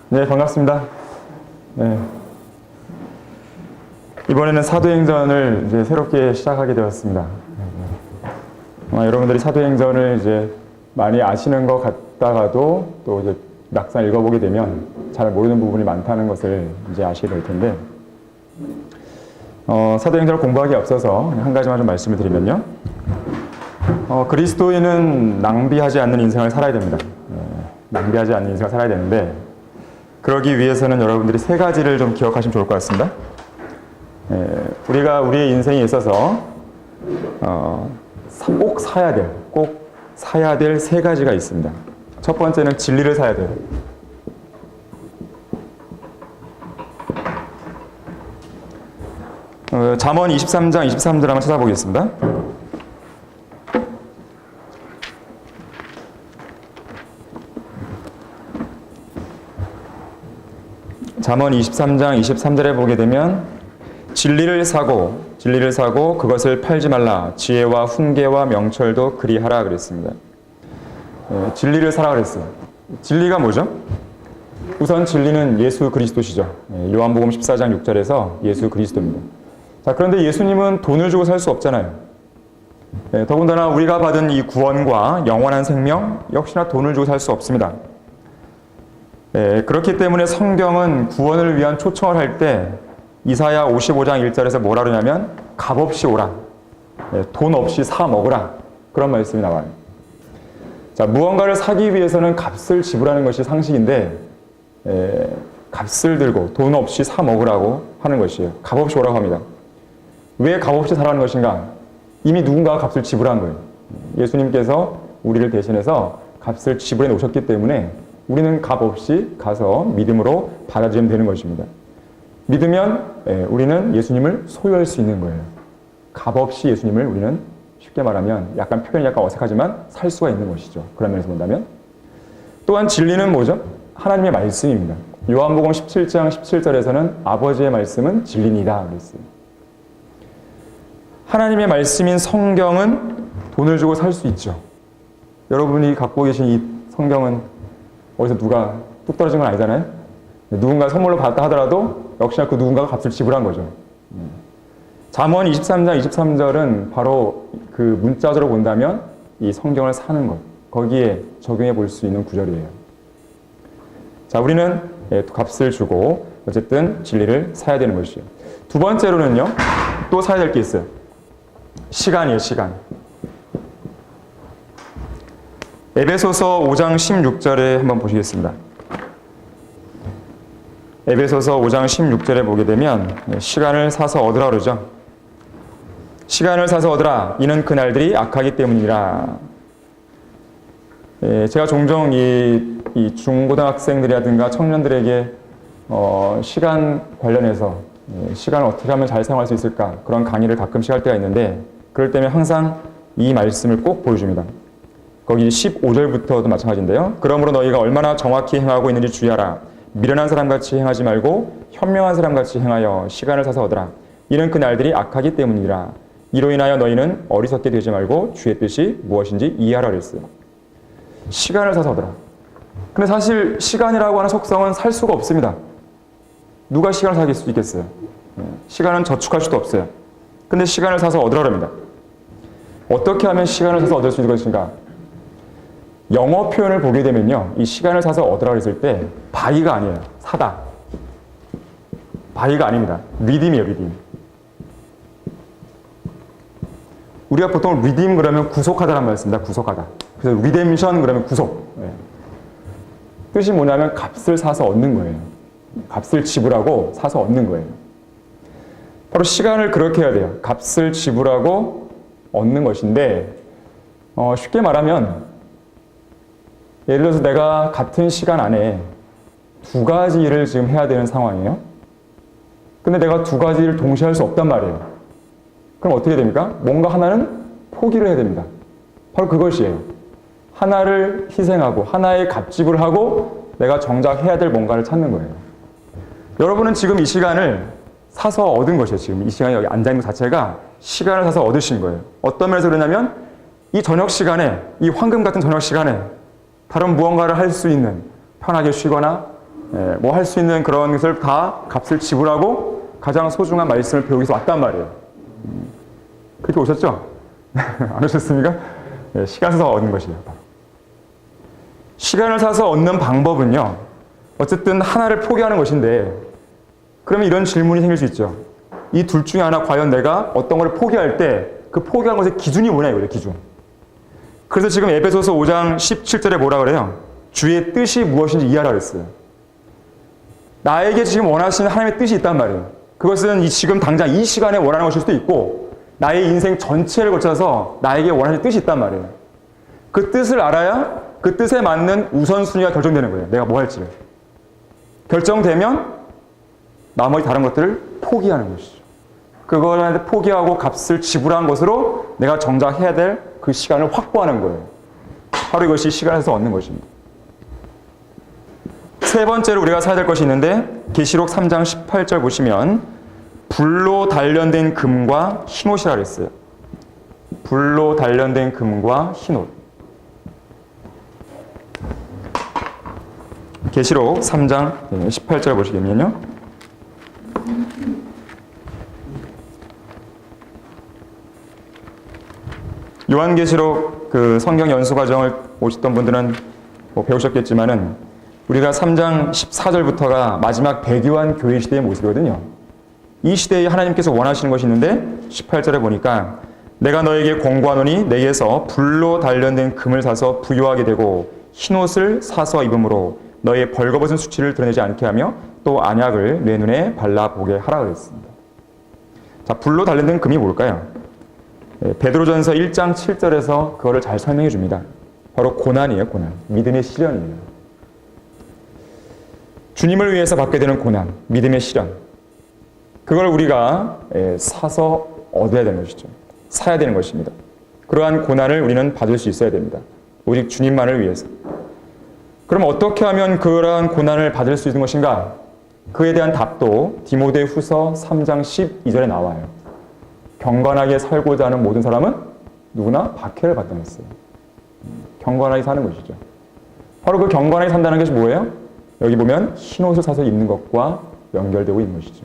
네, 반갑습니다. 네. 이번에는 사도행전을 이제 새롭게 시작하게 되었습니다. 여러분들이 사도행전을 이제 많이 아시는 것 같다가도 또 이제 막상 읽어보게 되면 잘 모르는 부분이 많다는 것을 이제 아시게 될 텐데, 사도행전을 공부하기에 앞서서 한 가지만 좀 말씀을 드리면요. 그리스도인은 낭비하지 않는 인생을 살아야 됩니다. 낭비하지 않는 인생을 살아야 되는데, 그러기 위해서는 여러분들이 세 가지를 좀 기억하시면 좋을 것 같습니다. 우리가 우리의 인생에 있어서 꼭 사야 될 세 가지가 있습니다. 첫 번째는 진리를 사야 돼요. 잠언 23장 23절 한번 찾아보겠습니다. 잠언 23장 23절에 보게 되면 진리를 사고 그것을 팔지 말라. 지혜와 훈계와 명철도 그리하라 그랬습니다. 진리를 사라 그랬어요. 진리가 뭐죠? 우선 진리는 예수 그리스도시죠. 요한복음 14장 6절에서 예수 그리스도입니다. 자, 그런데 예수님은 돈을 주고 살 수 없잖아요. 더군다나 우리가 받은 이 구원과 영원한 생명 역시나 돈을 주고 살 수 없습니다. 그렇기 때문에 성경은 구원을 위한 초청을 할 때 이사야 55장 1절에서 뭐라 그러냐면 값없이 오라. 돈 없이 사 먹으라. 그런 말씀이 나와요. 자, 무언가를 사기 위해서는 값을 지불하는 것이 상식인데 값을 들고 돈 없이 사 먹으라고 하는 것이에요. 값없이 오라고 합니다. 왜 값없이 사라는 것인가? 이미 누군가가 값을 지불한 거예요. 예수님께서 우리를 대신해서 값을 지불해 놓으셨기 때문에 우리는 값없이 가서 믿음으로 받아들이면 되는 것입니다. 믿으면 우리는 예수님을 소유할 수 있는 거예요. 값없이 예수님을 우리는 쉽게 말하면 약간 표현이 약간 어색하지만 살 수가 있는 것이죠. 그런 면에서 본다면. 또한 진리는 뭐죠? 하나님의 말씀입니다. 요한복음 17장 17절에서는 아버지의 말씀은 진리니다 그랬어요. 하나님의 말씀인 성경은 돈을 주고 살 수 있죠. 여러분이 갖고 계신 이 성경은 어디서 누가 뚝 떨어진 건 아니잖아요. 누군가 선물로 받았다 하더라도 역시나 그 누군가가 값을 지불한 거죠. 잠언 23장 23절은 바로 그 문자적으로 본다면 이 성경을 사는 것, 거기에 적용해 볼 수 있는 구절이에요. 자, 우리는 값을 주고 어쨌든 진리를 사야 되는 것이에요. 두 번째로는요, 또 사야 될 게 있어요. 시간이에요, 시간. 에베소서 5장 16절에 한번 보시겠습니다. 에베소서 5장 16절에 보게 되면 시간을 사서 얻으라 그러죠. 시간을 사서 얻으라. 이는 그날들이 악하기 때문이라. 제가 종종 이 중고등학생들이라든가 청년들에게 시간 관련해서 시간을 어떻게 하면 잘 사용할 수 있을까 그런 강의를 가끔씩 할 때가 있는데, 그럴 때면 항상 이 말씀을 꼭 보여줍니다. 거기 15절부터도 마찬가지인데요. 그러므로 너희가 얼마나 정확히 행하고 있는지 주의하라. 미련한 사람같이 행하지 말고 현명한 사람같이 행하여 시간을 사서 얻으라. 이는 그 날들이 악하기 때문이라. 이로 인하여 너희는 어리석게 되지 말고 주의 뜻이 무엇인지 이해하라 그랬어요. 시간을 사서 얻으라. 근데 사실 시간이라고 하는 속성은 살 수가 없습니다. 누가 시간을 사길 수 있겠어요? 시간은 저축할 수도 없어요. 근데 시간을 사서 얻으라 합니다. 어떻게 하면 시간을 사서 얻을 수 있는 것인가? 영어 표현을 보게 되면요, 이 시간을 사서 얻으라 했을 때 buy가 아니에요. 사다. buy가 아닙니다. redeem이에요, redeem. 우리가 보통 redeem 그러면 구속하다라는 말 씁니다. 구속하다. 그래서 redemption 그러면 구속. 뜻이 뭐냐면 값을 사서 얻는 거예요. 값을 지불하고 사서 얻는 거예요. 바로 시간을 그렇게 해야 돼요. 값을 지불하고 얻는 것인데, 쉽게 말하면 예를 들어서 내가 같은 시간 안에 두 가지 일을 지금 해야 되는 상황이에요. 근데 내가 두 가지 일을 동시에 할 수 없단 말이에요. 그럼 어떻게 됩니까? 뭔가 하나는 포기를 해야 됩니다. 바로 그것이에요. 하나를 희생하고 하나의 값지불을 하고 내가 정작 해야 될 뭔가를 찾는 거예요. 여러분은 지금 이 시간을 사서 얻은 것이에요. 지금 이 시간에 여기 앉아있는 것 자체가 시간을 사서 얻으신 거예요. 어떤 면에서 그러냐면 이 저녁 시간에, 이 황금 같은 저녁 시간에 다른 무언가를 할 수 있는, 편하게 쉬거나 뭐 할 수 있는 그런 것을 다 값을 지불하고 가장 소중한 말씀을 배우기 위해서 왔단 말이에요. 그렇게 오셨죠? 안 오셨습니까? 시간 사서 얻는 것이에요. 시간을 사서 얻는 방법은요, 어쨌든 하나를 포기하는 것인데, 그러면 이런 질문이 생길 수 있죠. 이 둘 중에 하나 과연 내가 어떤 걸 포기할 때 그 포기한 것의 기준이 뭐냐 이거예요, 기준. 그래서 지금 에베소서 5장 17절에 뭐라 그래요? 주의 뜻이 무엇인지 이해하라 그랬어요. 나에게 지금 원하시는 하나님의 뜻이 있단 말이에요. 그것은 지금 당장 이 시간에 원하는 것일 수도 있고 나의 인생 전체를 거쳐서 나에게 원하는 뜻이 있단 말이에요. 그 뜻을 알아야 그 뜻에 맞는 우선순위가 결정되는 거예요. 내가 뭐 할지를. 결정되면 나머지 다른 것들을 포기하는 것이죠. 그거를 포기하고 값을 지불한 것으로 내가 정작 해야 될 그 시간을 확보하는 거예요. 바로 이것이 시간에서 얻는 것입니다. 세 번째로 우리가 사야 될 것이 있는데 계시록 3장 18절 보시면 불로 단련된 금과 흰옷이라 그랬어요. 불로 단련된 금과 흰옷. 계시록 3장 18절 보시면요. 요한계시록 그 성경 연수 과정을 오셨던 분들은 뭐 배우셨겠지만은 우리가 3장 14절부터가 마지막 백요한 교회 시대의 모습이거든요. 이 시대에 하나님께서 원하시는 것이 있는데 18절에 보니까 내가 너에게 권고하노니 내게서 불로 단련된 금을 사서 부요하게 되고 흰옷을 사서 입음으로 너의 벌거벗은 수치를 드러내지 않게 하며 또 안약을 내 눈에 발라보게 하라 그랬습니다. 자, 불로 단련된 금이 뭘까요? 베드로전서 1장 7절에서 그거를 잘 설명해 줍니다. 바로 고난이에요, 고난. 믿음의 시련이에요. 주님을 위해서 받게 되는 고난, 믿음의 시련. 그걸 우리가 사서 얻어야 되는 것이죠. 사야 되는 것입니다. 그러한 고난을 우리는 받을 수 있어야 됩니다. 오직 주님만을 위해서. 그럼 어떻게 하면 그러한 고난을 받을 수 있는 것인가? 그에 대한 답도 디모데후서 3장 12절에 나와요. 경건하게 살고자 하는 모든 사람은 누구나 박해를 받다고 했어요. 경건하게 사는 것이죠. 바로 그 경건하게 산다는 것이 뭐예요? 여기 보면 흰옷을 사서 입는 것과 연결되고 있는 것이죠.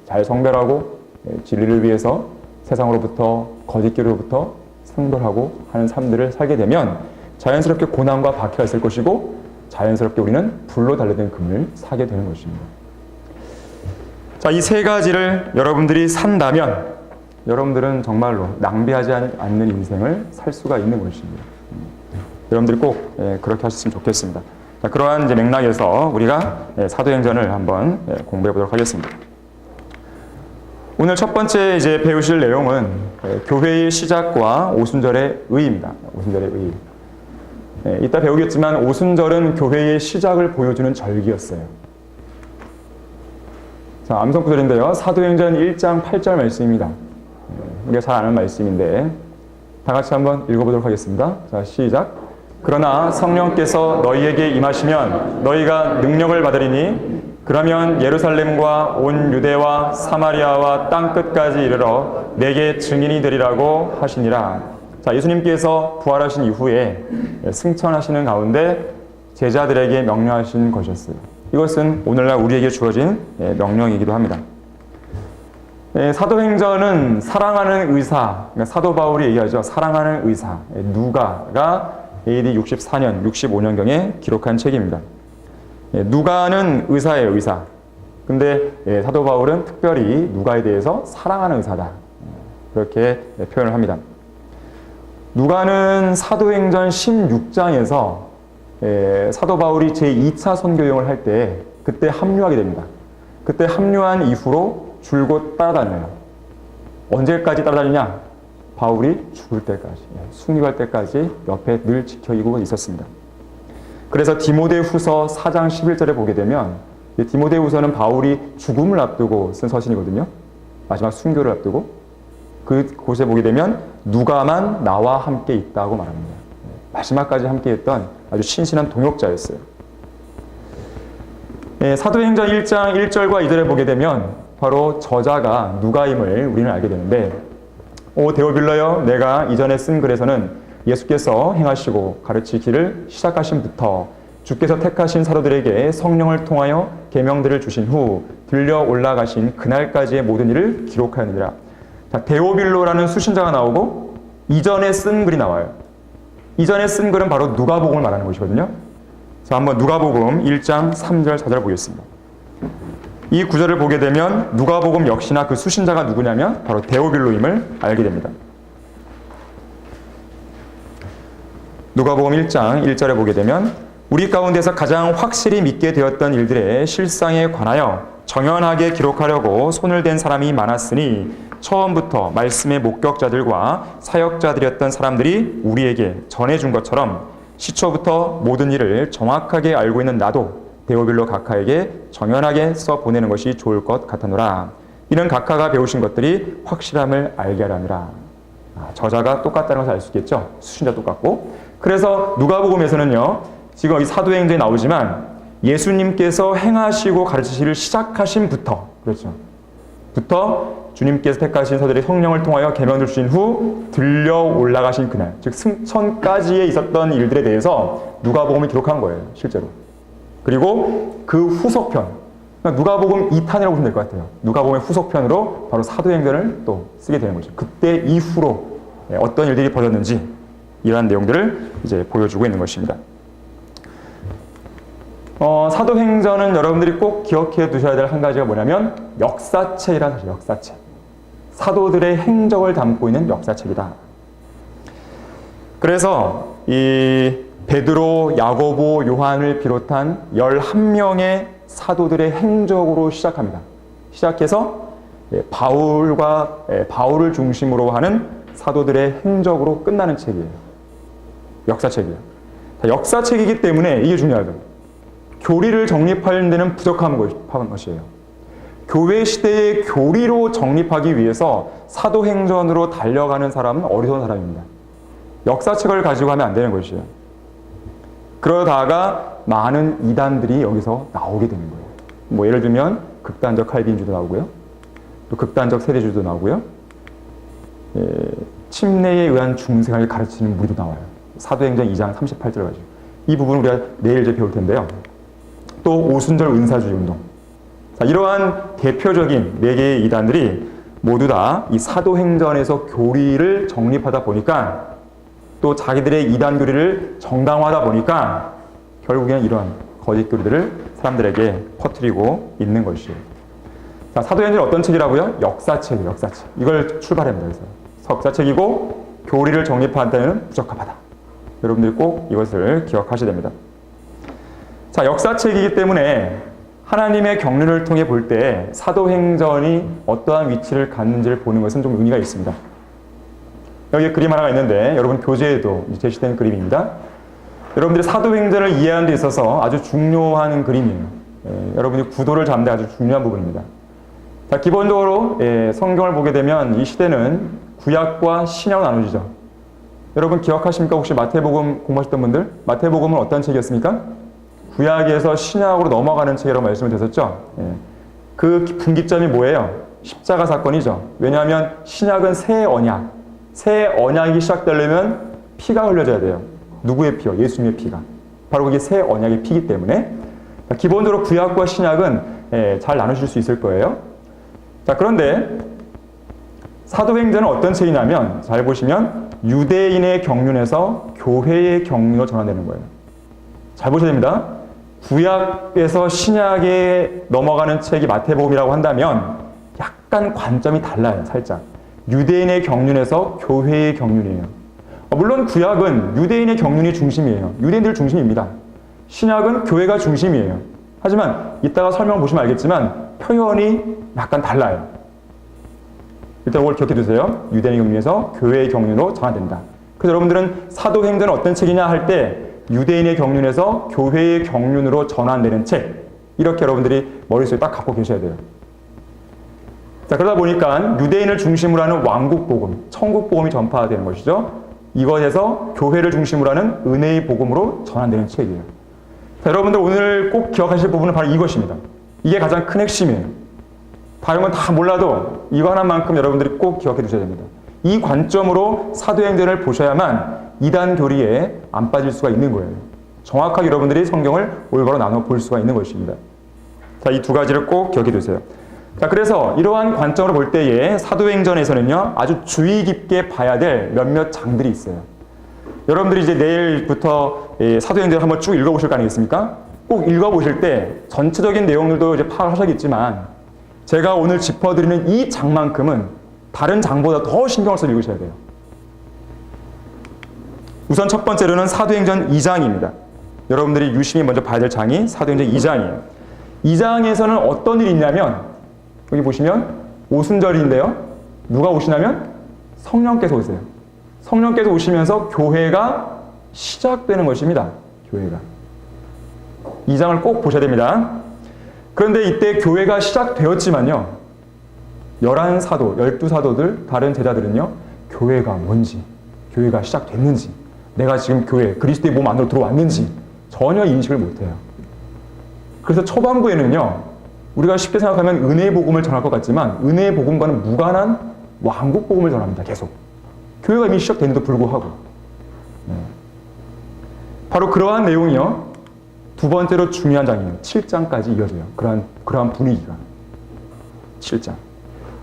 잘 성별하고 진리를 위해서 세상으로부터 거짓기로부터 상별하고 하는 삶들을 살게 되면 자연스럽게 고난과 박해가 있을 것이고 자연스럽게 우리는 불로 단련된 금을 사게 되는 것입니다. 자, 이 세 가지를 여러분들이 산다면 여러분들은 정말로 낭비하지 않는 인생을 살 수가 있는 것입니다. 여러분들이 꼭 그렇게 하셨으면 좋겠습니다. 자, 그러한 이제 맥락에서 우리가 사도행전을 한번 공부해 보도록 하겠습니다. 오늘 첫 번째 이제 배우실 내용은 교회의 시작과 오순절의 의의입니다. 오순절의 의의. 이따 배우겠지만 오순절은 교회의 시작을 보여주는 절기였어요. 자, 암송 구절인데요. 사도행전 1장 8절 말씀입니다. 우리가 잘 아는 말씀인데 다 같이 한번 읽어보도록 하겠습니다. 자, 시작. 그러나 성령께서 너희에게 임하시면 너희가 능력을 받으리니 그러면 예루살렘과 온 유대와 사마리아와 땅끝까지 이르러 내게 증인이 되리라고 하시니라. 자, 예수님께서 부활하신 이후에 승천하시는 가운데 제자들에게 명령하신 것이었어요. 이것은 오늘날 우리에게 주어진 명령이기도 합니다. 사도행전은 사랑하는 의사, 그러니까 사도 바울이 얘기하죠. 사랑하는 의사, 누가가 AD 64년, 65년경에 기록한 책입니다. 누가는 의사예요, 의사. 근데 사도 바울은 특별히 누가에 대해서 사랑하는 의사다. 그렇게 표현을 합니다. 누가는 사도행전 16장에서 사도 바울이 제2차 선교여행을 할 때 그때 합류하게 됩니다. 그때 합류한 이후로 줄곧 따라다녀요. 언제까지 따라다니냐? 바울이 죽을 때까지, 순교할 때까지 옆에 늘 지켜이고 있었습니다. 그래서 디모데후서 4장 11절에 보게 되면 디모데후서는 바울이 죽음을 앞두고 쓴 서신이거든요. 마지막 순교를 앞두고 그곳에 보게 되면 누가만 나와 함께 있다고 말합니다. 마지막까지 함께했던 아주 신실한 동역자였어요. 사도행전 1장 1절과 2절에 보게 되면 바로 저자가 누가임을 우리는 알게 되는데 오 데오빌러여 내가 이전에 쓴 글에서는 예수께서 행하시고 가르치기를 시작하신부터 주께서 택하신 사도들에게 성령을 통하여 계명들을 주신 후 들려 올라가신 그날까지의 모든 일을 기록하였느니라. 자, 데오빌로라는 수신자가 나오고 이전에 쓴 글이 나와요. 이전에 쓴 글은 바로 누가복음을 말하는 것이거든요. 자, 한번 누가복음 1장 3절 4절 보겠습니다. 이 구절을 보게 되면 누가복음 역시나 그 수신자가 누구냐면 바로 데오빌로임을 알게 됩니다. 누가복음 1장 1절에 보게 되면 우리 가운데서 가장 확실히 믿게 되었던 일들의 실상에 관하여 정연하게 기록하려고 손을 댄 사람이 많았으니 처음부터 말씀의 목격자들과 사역자들이었던 사람들이 우리에게 전해준 것처럼 시초부터 모든 일을 정확하게 알고 있는 나도 데오빌로 각하에게 정연하게 써보내는 것이 좋을 것 같았노라. 이는 각하가 배우신 것들이 확실함을 알게 하려니라. 저자가 똑같다는 것을 알 수 있겠죠. 수신자 똑같고. 그래서 누가복음에서는요, 지금 이 사도행전에 나오지만 예수님께서 행하시고 가르치시기를 시작하신부터, 그렇죠. 부터 주님께서 택하신 사도들의 성령을 통하여 계명을 주신 후 들려 올라가신 그날, 즉 승천까지에 있었던 일들에 대해서 누가복음이 기록한 거예요, 실제로. 그리고 그 후속편, 누가복음 2탄이라고 보시면 될 것 같아요. 누가복음의 후속편으로 바로 사도행전을 또 쓰게 되는 거죠. 그때 이후로 어떤 일들이 벌어졌는지 이러한 내용들을 이제 보여주고 있는 것입니다. 사도행전은 여러분들이 꼭 기억해 두셔야 될 한 가지가 뭐냐면 역사책이라는 것이죠. 역사책. 사도들의 행적을 담고 있는 역사책이다. 그래서 이 베드로, 야고보, 요한을 비롯한 11명의 사도들의 행적으로 시작합니다. 시작해서 바울을 중심으로 하는 사도들의 행적으로 끝나는 책이에요. 역사책이에요. 역사책이기 때문에 이게 중요하죠. 교리를 정립하는 데는 부족한 것이에요. 교회 시대의 교리로 정립하기 위해서 사도행전으로 달려가는 사람은 어리석은 사람입니다. 역사책을 가지고 하면 안 되는 것이에요. 그러다가 많은 이단들이 여기서 나오게 되는 거예요. 뭐 예를 들면 극단적 칼빈주도 나오고요. 또 극단적 세례주도 나오고요. 침례에 의한 중생을 가르치는 무리도 나와요. 사도행전 2장 38절을 가지고. 이 부분은 우리가 내일 이제 배울 텐데요. 또 오순절 은사주의 운동. 자, 이러한 대표적인 4개의 이단들이 모두 다 이 사도행전에서 교리를 정립하다 보니까 또 자기들의 이단 교리를 정당화하다 보니까 결국에는 이러한 거짓 교리들을 사람들에게 퍼뜨리고 있는 것이에요. 자, 사도행전이 어떤 책이라고요? 역사책이에요. 역사책. 이걸 출발합니다. 그래서 역사책이고 교리를 정립하는 데는 부적합하다. 여러분들이 꼭 이것을 기억하셔야 됩니다. 자, 역사책이기 때문에 하나님의 경륜을 통해 볼 때 사도행전이 어떠한 위치를 갖는지를 보는 것은 좀 의미가 있습니다. 여기 그림 하나가 있는데 여러분 교재에도 제시된 그림입니다. 여러분들이 사도행전을 이해하는 데 있어서 아주 중요한 그림이에요. 여러분이 구도를 잡는 데 아주 중요한 부분입니다. 자, 기본적으로 성경을 보게 되면 이 시대는 구약과 신약으로 나누어지죠. 여러분 기억하십니까? 혹시 마태복음 공부하셨던 분들? 마태복음은 어떤 책이었습니까? 구약에서 신약으로 넘어가는 책이라고 말씀을 드렸었죠. 그 분기점이 뭐예요? 십자가 사건이죠. 왜냐하면 신약은 새 언약이 시작되려면 피가 흘려져야 돼요. 누구의 피요? 예수님의 피가. 바로 그게 새 언약의 피이기 때문에 기본적으로 구약과 신약은 잘 나누실 수 있을 거예요. 자, 그런데 사도행전은 어떤 책이냐면 잘 보시면 유대인의 경륜에서 교회의 경륜으로 전환되는 거예요. 잘 보셔야 됩니다. 구약에서 신약에 넘어가는 책이 마태복음이라고 한다면 약간 관점이 달라요. 살짝. 유대인의 경륜에서 교회의 경륜이에요. 물론 구약은 유대인의 경륜이 중심이에요. 유대인들 중심입니다. 신약은 교회가 중심이에요. 하지만 이따가 설명 보시면 알겠지만 표현이 약간 달라요. 일단 이걸 기억해 두세요. 유대인의 경륜에서 교회의 경륜으로 전환된다. 그래서 여러분들은 사도행전은 어떤 책이냐 할 때 유대인의 경륜에서 교회의 경륜으로 전환되는 책, 이렇게 여러분들이 머릿속에 딱 갖고 계셔야 돼요. 자, 그러다 보니까 유대인을 중심으로 하는 왕국복음, 천국복음이 전파되는 것이죠. 이것에서 교회를 중심으로 하는 은혜의 복음으로 전환되는 책이에요. 자, 여러분들 오늘 꼭 기억하실 부분은 바로 이것입니다. 이게 가장 큰 핵심이에요. 다른 건 다 몰라도 이거 하나만큼 여러분들이 꼭 기억해 두셔야 됩니다. 이 관점으로 사도행전을 보셔야만 이단 교리에 안 빠질 수가 있는 거예요. 정확하게 여러분들이 성경을 올바로 나눠 볼 수가 있는 것입니다. 자, 이 두 가지를 꼭 기억해 두세요. 자, 그래서 이러한 관점으로 볼 때에 사도행전에서는요, 아주 주의 깊게 봐야 될 몇몇 장들이 있어요. 여러분들이 이제 내일부터 사도행전을 한번 쭉 읽어보실 거 아니겠습니까? 꼭 읽어보실 때 전체적인 내용들도 이제 파악하셨겠지만, 제가 오늘 짚어드리는 이 장만큼은 다른 장보다 더 신경을 써서 읽으셔야 돼요. 우선 첫 번째로는 사도행전 2장입니다. 여러분들이 유심히 먼저 봐야 될 장이 사도행전 2장이에요. 2장에서는 어떤 일이 있냐면, 여기 보시면 오순절인데요. 누가 오시냐면 성령께서 오세요. 성령께서 오시면서 교회가 시작되는 것입니다. 교회가. 2장을 꼭 보셔야 됩니다. 그런데 이때 교회가 시작되었지만요, 11사도, 12사도들, 다른 제자들은요, 교회가 뭔지, 교회가 시작됐는지, 내가 지금 교회, 그리스도의 몸 안으로 들어왔는지 전혀 인식을 못해요. 그래서 초반부에는요, 우리가 쉽게 생각하면 은혜의 복음을 전할 것 같지만 은혜의 복음과는 무관한 왕국 복음을 전합니다. 계속. 교회가 이미 시작됐는데도 불구하고. 바로 그러한 내용이요, 두 번째로 중요한 장이에요. 7장까지 이어져요. 그러한 분위기가. 7장.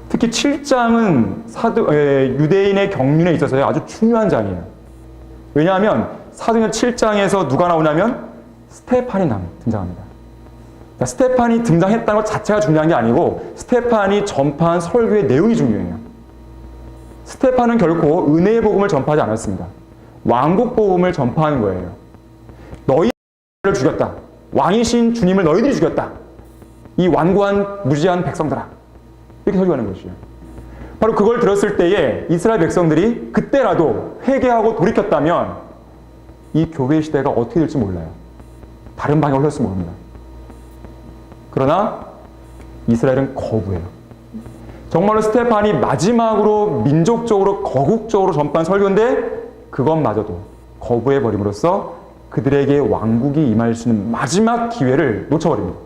특히 7장은 유대인의 경륜에 있어서 아주 중요한 장이에요. 왜냐하면 사도행전 7장에서 누가 나오냐면 스테판이 등장합니다. 스테판이 등장했다는 것 자체가 중요한 게 아니고 스테판이 전파한 설교의 내용이 중요해요. 스테판은 결코 은혜의 복음을 전파하지 않았습니다. 왕국 복음을 전파하는 거예요. 너희를 죽였다. 왕이신 주님을 너희들이 죽였다. 이 완고한 무지한 백성들아. 이렇게 설교하는 것이에요. 바로 그걸 들었을 때에 이스라엘 백성들이 그때라도 회개하고 돌이켰다면 이 교회 시대가 어떻게 될지 몰라요. 다른 방향으로 흘렀을지 모릅니다. 그러나 이스라엘은 거부해요. 정말로 스테판이 마지막으로 민족적으로 거국적으로 전파한 설교인데 그것마저도 거부해버림으로써 그들에게 왕국이 임할 수 있는 마지막 기회를 놓쳐버립니다.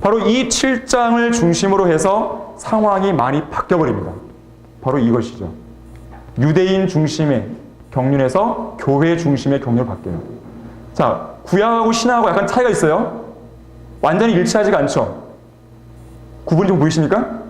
바로 이 7장을 중심으로 해서 상황이 많이 바뀌어버립니다. 바로 이것이죠. 유대인 중심의 경륜에서 교회 중심의 경륜으로 바뀌어요. 자, 구약하고 신약하고 약간 차이가 있어요. 완전히 일치하지가 않죠. 구분이 좀 보이십니까?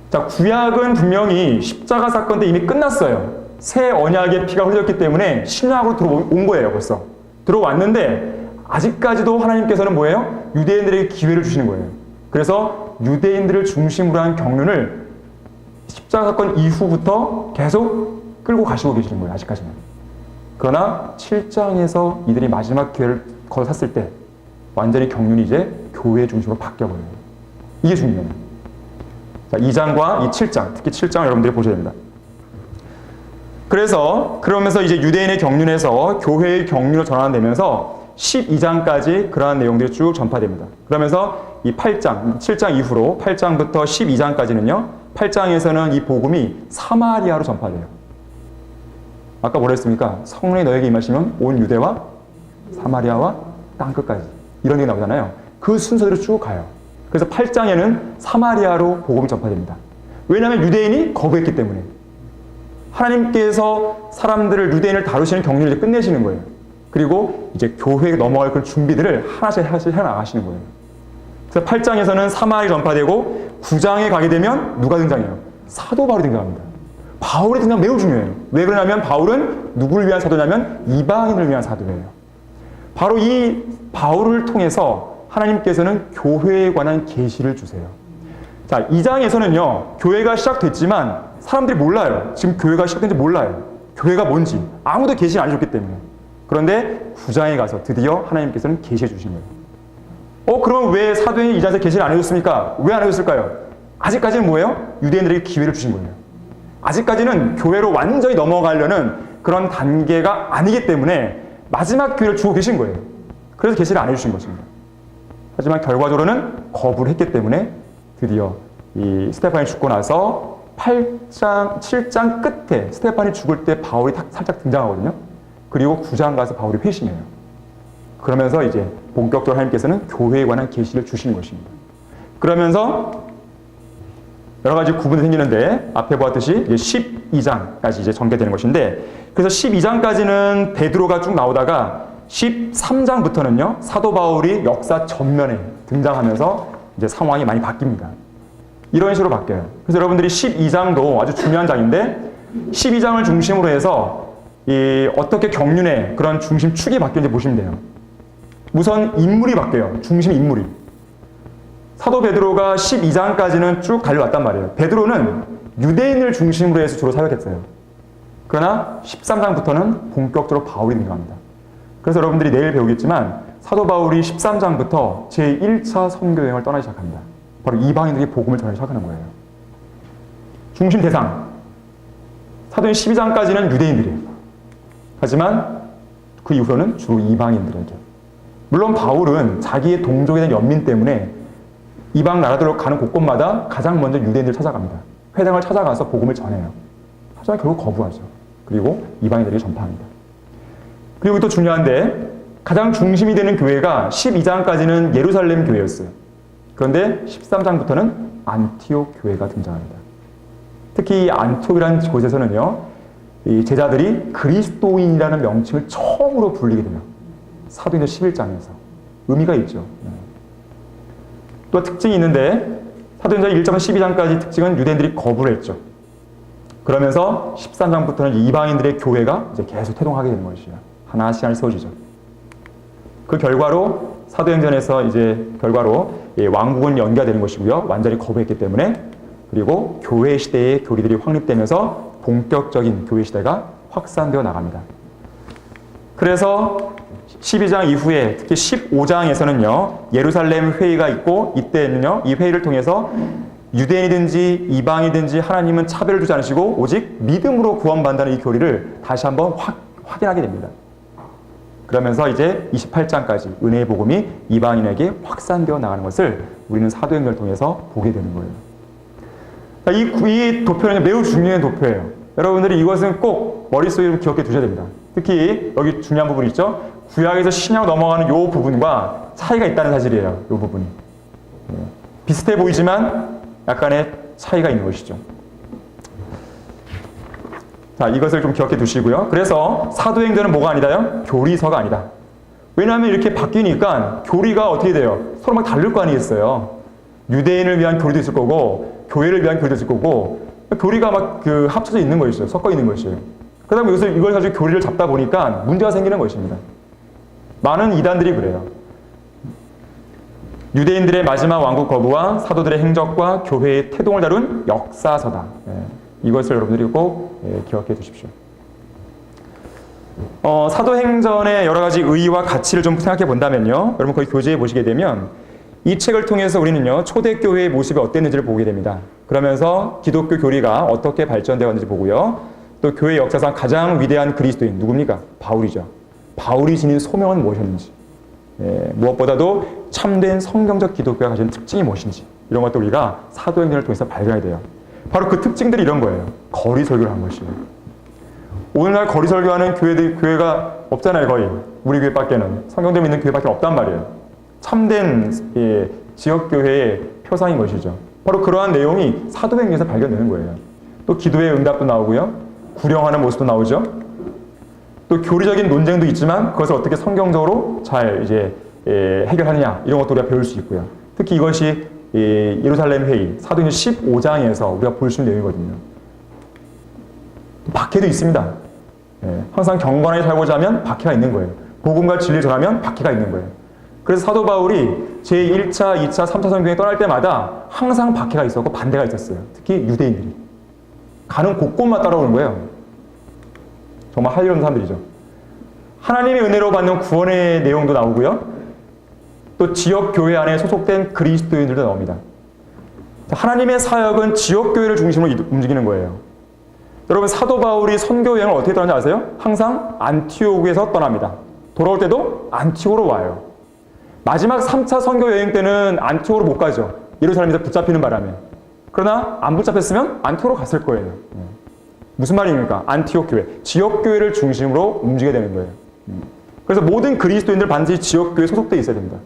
자, 구약은 분명히 십자가 사건 때 이미 끝났어요. 새 언약의 피가 흘렸기 때문에 신약으로 들어온 거예요. 벌써 들어왔는데 아직까지도 하나님께서는 뭐예요? 유대인들에게 기회를 주시는 거예요. 그래서 유대인들을 중심으로 한 경륜을 십자가 사건 이후부터 계속 끌고 가시고 계시는 거예요. 아직까지는. 그러나 7장에서 이들이 마지막 기회를 거뒀을 때 완전히 경륜이 이제 교회 중심으로 바뀌어버려요. 이게 중요해요. 자, 2장과 이 7장, 특히 7장을 여러분들이 보셔야 됩니다. 그러면서 이제 유대인의 경륜에서 교회의 경륜으로 전환되면서 12장까지 그러한 내용들이 쭉 전파됩니다. 그러면서 이 8장, 7장 이후로 8장부터 12장까지는요, 8장에서는 이 복음이 사마리아로 전파돼요. 아까 뭐라 했습니까? 성령이 너에게 임하시면 온 유대와 사마리아와 땅끝까지. 이런 얘기 나오잖아요. 그 순서대로 쭉 가요. 그래서 8장에는 사마리아로 복음이 전파됩니다. 왜냐하면 유대인이 거부했기 때문에. 하나님께서 유대인을 다루시는 경륜을 이제 끝내시는 거예요. 그리고 이제 교회에 넘어갈 그런 준비들을 하나씩 해나가시는 거예요. 그래서 8장에서는 사마리 전파되고 9장에 가게 되면 누가 등장해요? 사도 바울이 등장합니다. 바울의 등장 매우 중요해요. 왜 그러냐면 바울은 누구를 위한 사도냐면 이방인을 위한 사도예요. 바로 이 바울을 통해서 하나님께서는 교회에 관한 계시를 주세요. 자, 2장에서는요, 교회가 시작됐지만 사람들이 몰라요. 지금 교회가 시작된지 몰라요. 교회가 뭔지 아무도 계시를 안 해줬기 때문에. 그런데 9장에 가서 드디어 하나님께서는 계시해 주신 거예요. 그럼 왜 사도행전 2장에서 계시를 안 해줬습니까? 왜 안 해줬을까요? 아직까지는 뭐예요? 유대인들에게 기회를 주신 거예요. 아직까지는 교회로 완전히 넘어가려는 그런 단계가 아니기 때문에 마지막 기회를 주고 계신 거예요. 그래서 계시를 안 해주신 것입니다. 하지만 결과적으로는 거부를 했기 때문에 드디어 이 스테판이 죽고 나서 7장 끝에 스테판이 죽을 때 바울이 살짝 등장하거든요. 그리고 9장 가서 바울이 회심해요. 그러면서 이제 본격적으로 하나님께서는 교회에 관한 계시를 주시는 것입니다. 그러면서 여러 가지 구분이 생기는데 앞에 보았듯이 이제 12장까지 이제 전개되는 것인데, 그래서 12장까지는 베드로가 쭉 나오다가 13장부터는요, 사도 바울이 역사 전면에 등장하면서 이제 상황이 많이 바뀝니다. 이런 식으로 바뀌어요. 그래서 여러분들이 12장도 아주 중요한 장인데 12장을 중심으로 해서 어떻게 경륜의 그런 중심축이 바뀌는지 보시면 돼요. 우선 인물이 바뀌어요. 중심 인물이. 사도 베드로가 12장까지는 쭉 달려왔단 말이에요. 베드로는 유대인을 중심으로 해서 주로 사역했어요. 그러나 13장부터는 본격적으로 바울이 등장합니다. 그래서 여러분들이 내일 배우겠지만 사도 바울이 13장부터 제1차 선교 여행을 떠나기 시작합니다. 바로 이방인들에게 복음을 전하기 시작하는 거예요. 중심 대상. 사도행 12장까지는 유대인들이에요. 하지만 그 이후로는 주로 이방인들에게. 물론 바울은 자기의 동족에 대한 연민 때문에 이방 나라들로 가는 곳곳마다 가장 먼저 유대인들을 찾아갑니다. 회당을 찾아가서 복음을 전해요. 하지만 결국 거부하죠. 그리고 이방인들에게 전파합니다. 그리고 또 중요한데 가장 중심이 되는 교회가 12장까지는 예루살렘 교회였어요. 그런데 13장부터는 안티옥 교회가 등장합니다. 특히 이 안티옥이라는 곳에서는요, 이 제자들이 그리스도인이라는 명칭을 처음으로 불리게 돼요. 사도행전 11장에서. 의미가 있죠. 또 특징이 있는데 사도행전 1장부터 12장까지 특징은 유대인들이 거부를 했죠. 그러면서 13장부터는 이방인들의 교회가 이제 계속 태동하게 되는 것이에요. 하나씩 하나씩 세워지죠. 그 결과로 사도행전에서 이제 결과로 왕국은 연기가 되는 것이고요. 완전히 거부했기 때문에. 그리고 교회 시대의 교리들이 확립되면서 본격적인 교회 시대가 확산되어 나갑니다. 그래서 12장 이후에 특히 15장에서는요. 예루살렘 회의가 있고 이때는요. 이 회의를 통해서 유대인이든지 이방이든지 하나님은 차별을 두지 않으시고 오직 믿음으로 구원받는다는 이 교리를 다시 한번 확인하게 됩니다. 그러면서 이제 28장까지 은혜의 복음이 이방인에게 확산되어 나가는 것을 우리는 사도행전을 통해서 보게 되는 거예요. 이 도표는 매우 중요한 도표예요. 여러분들이 이것은 꼭 머릿속에 기억해 두셔야 됩니다. 특히 여기 중요한 부분이 있죠. 구약에서 신약으로 넘어가는 이 부분과 차이가 있다는 사실이에요. 이 부분이. 비슷해 보이지만 약간의 차이가 있는 것이죠. 자, 이것을 좀 기억해 두시고요. 그래서 사도행전은 뭐가 아니다요? 교리서가 아니다. 왜냐하면 이렇게 바뀌니까 교리가 어떻게 돼요? 서로 막 다를 거 아니겠어요? 유대인을 위한 교리도 있을 거고 교회를 위한 교리도 있을 거고 교리가 막 합쳐져 있는 것이죠. 섞어 있는 것이에요. 그러다 보면 이걸 가지고 교리를 잡다 보니까 문제가 생기는 것입니다. 많은 이단들이 그래요. 유대인들의 마지막 왕국 거부와 사도들의 행적과 교회의 태동을 다룬 역사서다. 이것을 여러분들이 꼭 기억해 두십시오. 사도행전의 여러 가지 의의와 가치를 좀 생각해 본다면요. 여러분 거기 교재에 보시게 되면 이 책을 통해서 우리는요. 초대교회의 모습이 어땠는지를 보게 됩니다. 그러면서 기독교 교리가 어떻게 발전되어 왔는지 보고요. 또 교회 역사상 가장 위대한 그리스도인 누굽니까? 바울이죠. 바울이 지닌 소명은 무엇이었는지, 무엇보다도 참된 성경적 기독교가 가진 특징이 무엇인지 이런 것도 우리가 사도행전을 통해서 발견해야 돼요. 바로 그 특징들이 이런 거예요. 거리 설교를 한 것이에요. 오늘날 거리 설교하는 교회가 없잖아요. 거의 우리 교회밖에는 성경도 믿는 교회밖에 없단 말이에요. 참된 지역교회의 표상인 것이죠. 바로 그러한 내용이 사도행전에서 발견되는 거예요. 또 기도의 응답도 나오고요. 구령하는 모습도 나오죠. 또 교리적인 논쟁도 있지만 그것을 어떻게 성경적으로 잘 이제 해결하느냐 이런 것도 우리가 배울 수 있고요. 특히 이것이 예루살렘 회의 사도행전 15장에서 우리가 볼 수 있는 내용이거든요. 박해도 있습니다. 항상 경건하게 살고자 하면 박해가 있는 거예요. 복음과 진리를 전하면 박해가 있는 거예요. 그래서 사도 바울이 제1차, 2차, 3차 선교에 떠날 때마다 항상 박해가 있었고 반대가 있었어요. 특히 유대인들이. 가는 곳곳만 따라오는 거예요. 정말 할 일 없는 사람들이죠. 하나님의 은혜로 받는 구원의 내용도 나오고요. 또 지역교회 안에 소속된 그리스도인들도 나옵니다. 하나님의 사역은 지역교회를 중심으로 움직이는 거예요. 여러분 사도 바울이 선교 여행을 어떻게 떠나는지 아세요? 항상 안티옥에서 떠납니다. 돌아올 때도 안티옥으로 와요. 마지막 3차 선교 여행 때는 안티옥으로 못 가죠. 예루살렘에서 붙잡히는 바람에. 그러나 안 붙잡혔으면 안티옥으로 갔을 거예요. 무슨 말입니까? 안티옥 교회. 지역교회를 중심으로 움직여야 되는 거예요. 그래서 모든 그리스도인들 반드시 지역교회에 소속되어 있어야 됩니다.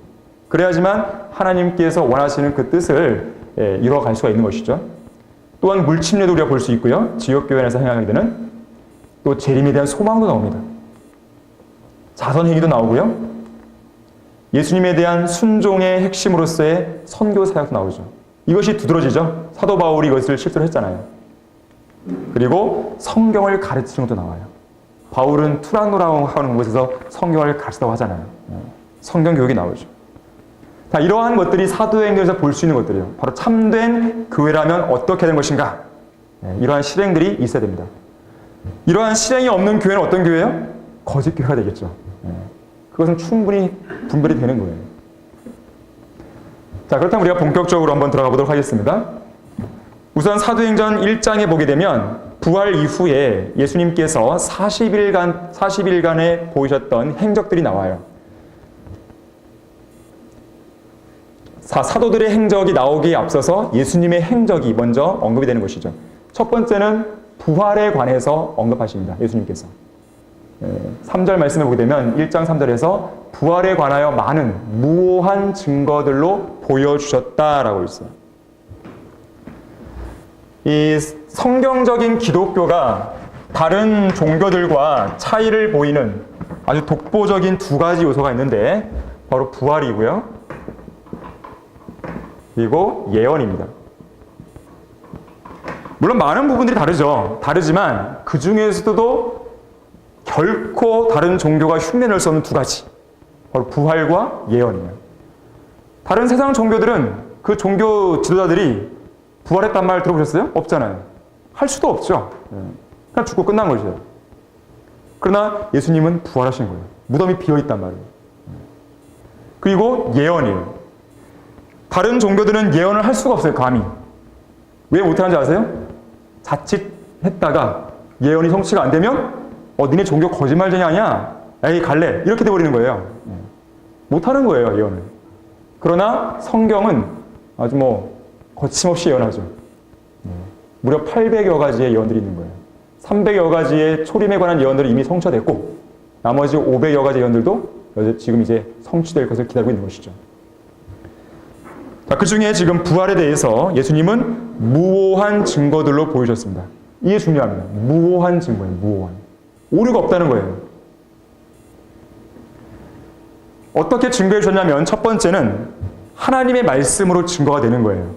그래야지만 하나님께서 원하시는 그 뜻을 이뤄갈 수가 있는 것이죠. 또한 물침례도 우리가 볼 수 있고요. 지역교회 안에서 행하게 되는 또 재림에 대한 소망도 나옵니다. 자선 행위도 나오고요. 예수님에 대한 순종의 핵심으로서의 선교 사역도 나오죠. 이것이 두드러지죠. 사도 바울이 이것을 실제로 했잖아요. 그리고 성경을 가르치는 것도 나와요. 바울은 투라노라고 하는 곳에서 성경을 가르치다고 하잖아요. 성경 교육이 나오죠. 자, 이러한 것들이 사도행전에서 볼 수 있는 것들이에요. 바로 참된 교회라면 어떻게 되는 것인가? 이러한 실행들이 있어야 됩니다. 이러한 실행이 없는 교회는 어떤 교회예요? 거짓 교회가 되겠죠. 그것은 충분히 분별이 되는 거예요. 자, 그렇다면 우리가 본격적으로 한번 들어가 보도록 하겠습니다. 우선 사도행전 1장에 보게 되면 부활 이후에 예수님께서 40일간에 보이셨던 행적들이 나와요. 사도들의 행적이 나오기에 앞서서 예수님의 행적이 먼저 언급이 되는 것이죠. 첫 번째는 부활에 관해서 언급하십니다. 예수님께서. 3절 말씀을 보게 되면 1장 3절에서 부활에 관하여 많은 무오한 증거들로 보여주셨다라고 있어요. 이 성경적인 기독교가 다른 종교들과 차이를 보이는 아주 독보적인 두 가지 요소가 있는데 바로 부활이고요. 그리고 예언입니다. 물론 많은 부분들이 다르지만 그 중에서도 결코 다른 종교가 흉내낼 수 없는 두 가지. 바로 부활과 예언이에요. 다른 세상 종교들은 그 종교 지도자들이 부활했단 말 들어보셨어요? 없잖아요. 할 수도 없죠. 그냥 죽고 끝난 것이에요. 그러나 예수님은 부활하신 거예요. 무덤이 비어있단 말이에요. 그리고 예언이에요. 다른 종교들은 예언을 할 수가 없어요. 감히. 왜 못하는지 아세요? 자칫 했다가 예언이 성취가 안 되면 니네 종교 거짓말쟁이 아니야? 에이 갈래. 이렇게 돼버리는 거예요. 못하는 거예요. 예언을. 그러나 성경은 아주 거침없이 예언하죠. 무려 800여 가지의 예언들이 있는 거예요. 300여 가지의 초림에 관한 예언들이 이미 성취됐고 나머지 500여 가지 예언들도 지금 이제 성취될 것을 기다리고 있는 것이죠. 자, 그 중에 지금 부활에 대해서 예수님은 무오한 증거들로 보여주셨습니다. 이게 중요합니다. 무오한 증거예요. 무오한. 오류가 없다는 거예요. 어떻게 증거해 주셨냐면 첫 번째는 하나님의 말씀으로 증거가 되는 거예요.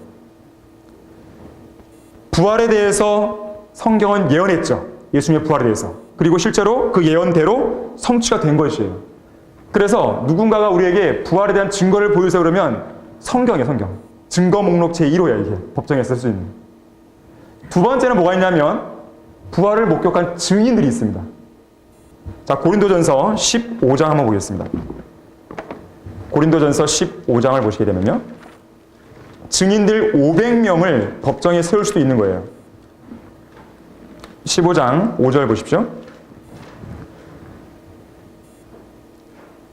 부활에 대해서 성경은 예언했죠. 예수님의 부활에 대해서. 그리고 실제로 그 예언대로 성취가 된 것이에요. 그래서 누군가가 우리에게 부활에 대한 증거를 보여주세요 그러면 성경이에요. 성경. 증거 목록 제1호야 이게. 법정에 쓸 수 있는. 두 번째는 뭐가 있냐면 부활을 목격한 증인들이 있습니다. 자, 고린도전서 15장 한번 보겠습니다. 고린도전서 15장을 보시게 되면요. 증인들 500명을 법정에 세울 수도 있는 거예요. 15장 5절 보십시오.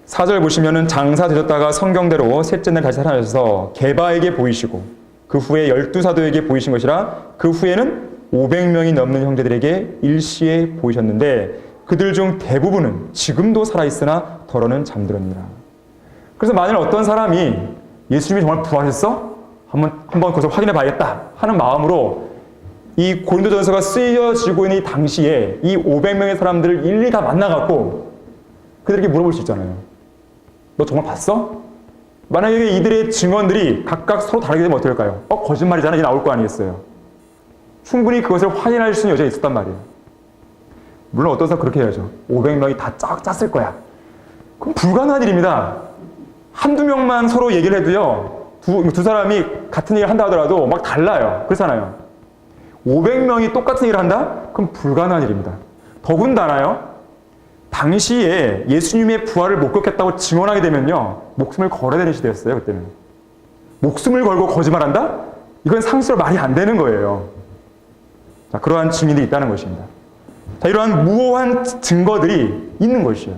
4절 보시면은 장사 되셨다가 성경대로 셋째 날 다시 살아나셔서 게바에게 보이시고 그 후에 12사도에게 보이신 것이라 그 후에는 500명이 넘는 형제들에게 일시에 보이셨는데 그들 중 대부분은 지금도 살아있으나 더러는 잠들었느니라. 그래서 만일 어떤 사람이 예수님이 정말 부활했어? 한번 그것을 확인해 봐야겠다 하는 마음으로 이 고린도전서가 쓰여지고 있는 이 당시에 이 500명의 사람들을 일일이 다 만나갖고 그들에게 물어볼 수 있잖아요. 너 정말 봤어? 만약에 이들의 증언들이 각각 서로 다르게 되면 어떻게 할까요? 거짓말이잖아. 이게 나올 거 아니겠어요? 충분히 그것을 확인할 수 있는 여자가 있었단 말이에요. 물론 어떤 사람 그렇게 해야죠. 500명이 다 짰을 거야. 그럼 불가능한 일입니다. 한두 명만 서로 얘기를 해도요. 두 사람이 같은 얘기를 한다 하더라도 막 달라요. 그렇잖아요. 500명이 똑같은 얘기를 한다? 그럼 불가능한 일입니다. 더군다나요. 당시에 예수님의 부활을 목격했다고 증언하게 되면요. 목숨을 걸어야 되는 시대였어요. 그때는. 목숨을 걸고 거짓말한다? 이건 상식적으로 말이 안 되는 거예요. 자, 그러한 증인들이 있다는 것입니다. 자, 이러한 무오한 증거들이 있는 것이에요.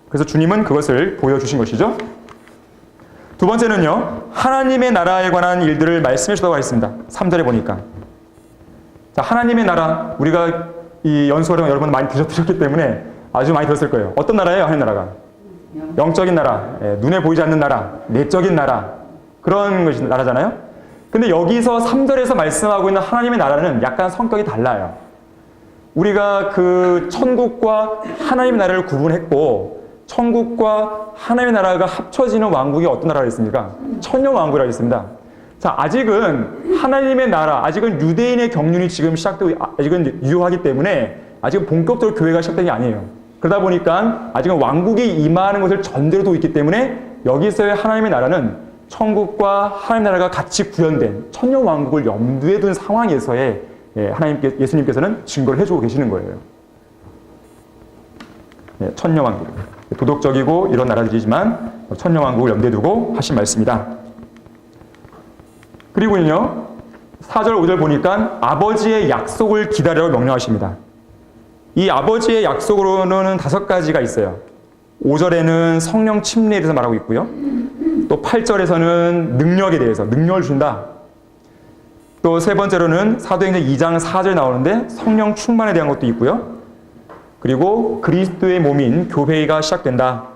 그래서 주님은 그것을 보여주신 것이죠. 두 번째는요. 하나님의 나라에 관한 일들을 말씀해 주셨다고 했습니다. 3절에 보니까. 자, 하나님의 나라. 우리가 이 연수활동 여러분 많이 드셨기 때문에 아주 많이 들었을 거예요. 어떤 나라예요? 하나님 나라가? 영적인 나라. 눈에 보이지 않는 나라. 내적인 나라. 그런 것이 나라잖아요. 근데 여기서 3절에서 말씀하고 있는 하나님의 나라는 약간 성격이 달라요. 우리가 그 천국과 하나님의 나라를 구분했고 천국과 하나님의 나라가 합쳐지는 왕국이 어떤 나라가 있습니까? 천년왕국이라고 있습니다. 자, 아직은 하나님의 나라, 아직은 유대인의 경륜이 지금 시작되고, 아직은 유효하기 때문에 아직은 본격적으로 교회가 시작된 게 아니에요. 그러다 보니까 아직은 왕국이 임하는 것을 전제로 두고 있기 때문에 여기서의 하나님의 나라는 천국과 하나님의 나라가 같이 구현된 천년왕국을 염두에 둔 상황에서의 예수님께서는 증거를 해주고 계시는 거예요. 천년왕국. 도덕적이고 이런 나라들이지만 천년왕국을 염두에 두고 하신 말씀이다. 그리고요, 4절, 5절 보니까 아버지의 약속을 기다리라고 명령하십니다. 이 아버지의 약속으로는 5가지가 있어요. 5절에는 성령 침례에 대해서 말하고 있고요. 또 8절에서는 능력에 대해서, 능력을 준다. 또 세 번째로는 사도행전 2장 4절에 나오는데 성령 충만에 대한 것도 있고요. 그리고 그리스도의 몸인 교회가 시작된다.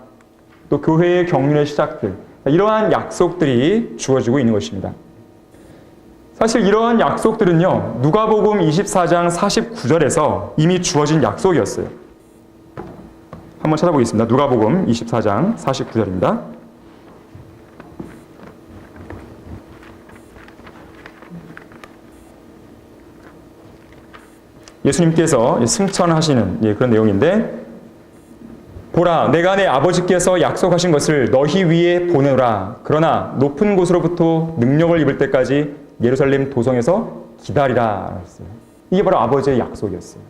또 교회의 경륜의 시작들. 이러한 약속들이 주어지고 있는 것입니다. 사실 이러한 약속들은요, 누가복음 24장 49절에서 이미 주어진 약속이었어요. 한번 찾아보겠습니다. 누가복음 24장 49절입니다. 예수님께서 승천하시는 그런 내용인데, 보라, 내가 내 아버지께서 약속하신 것을 너희 위에 보내노라. 그러나 높은 곳으로부터 능력을 입을 때까지 예루살렘 도성에서 기다리라. 이게 바로 아버지의 약속이었어요.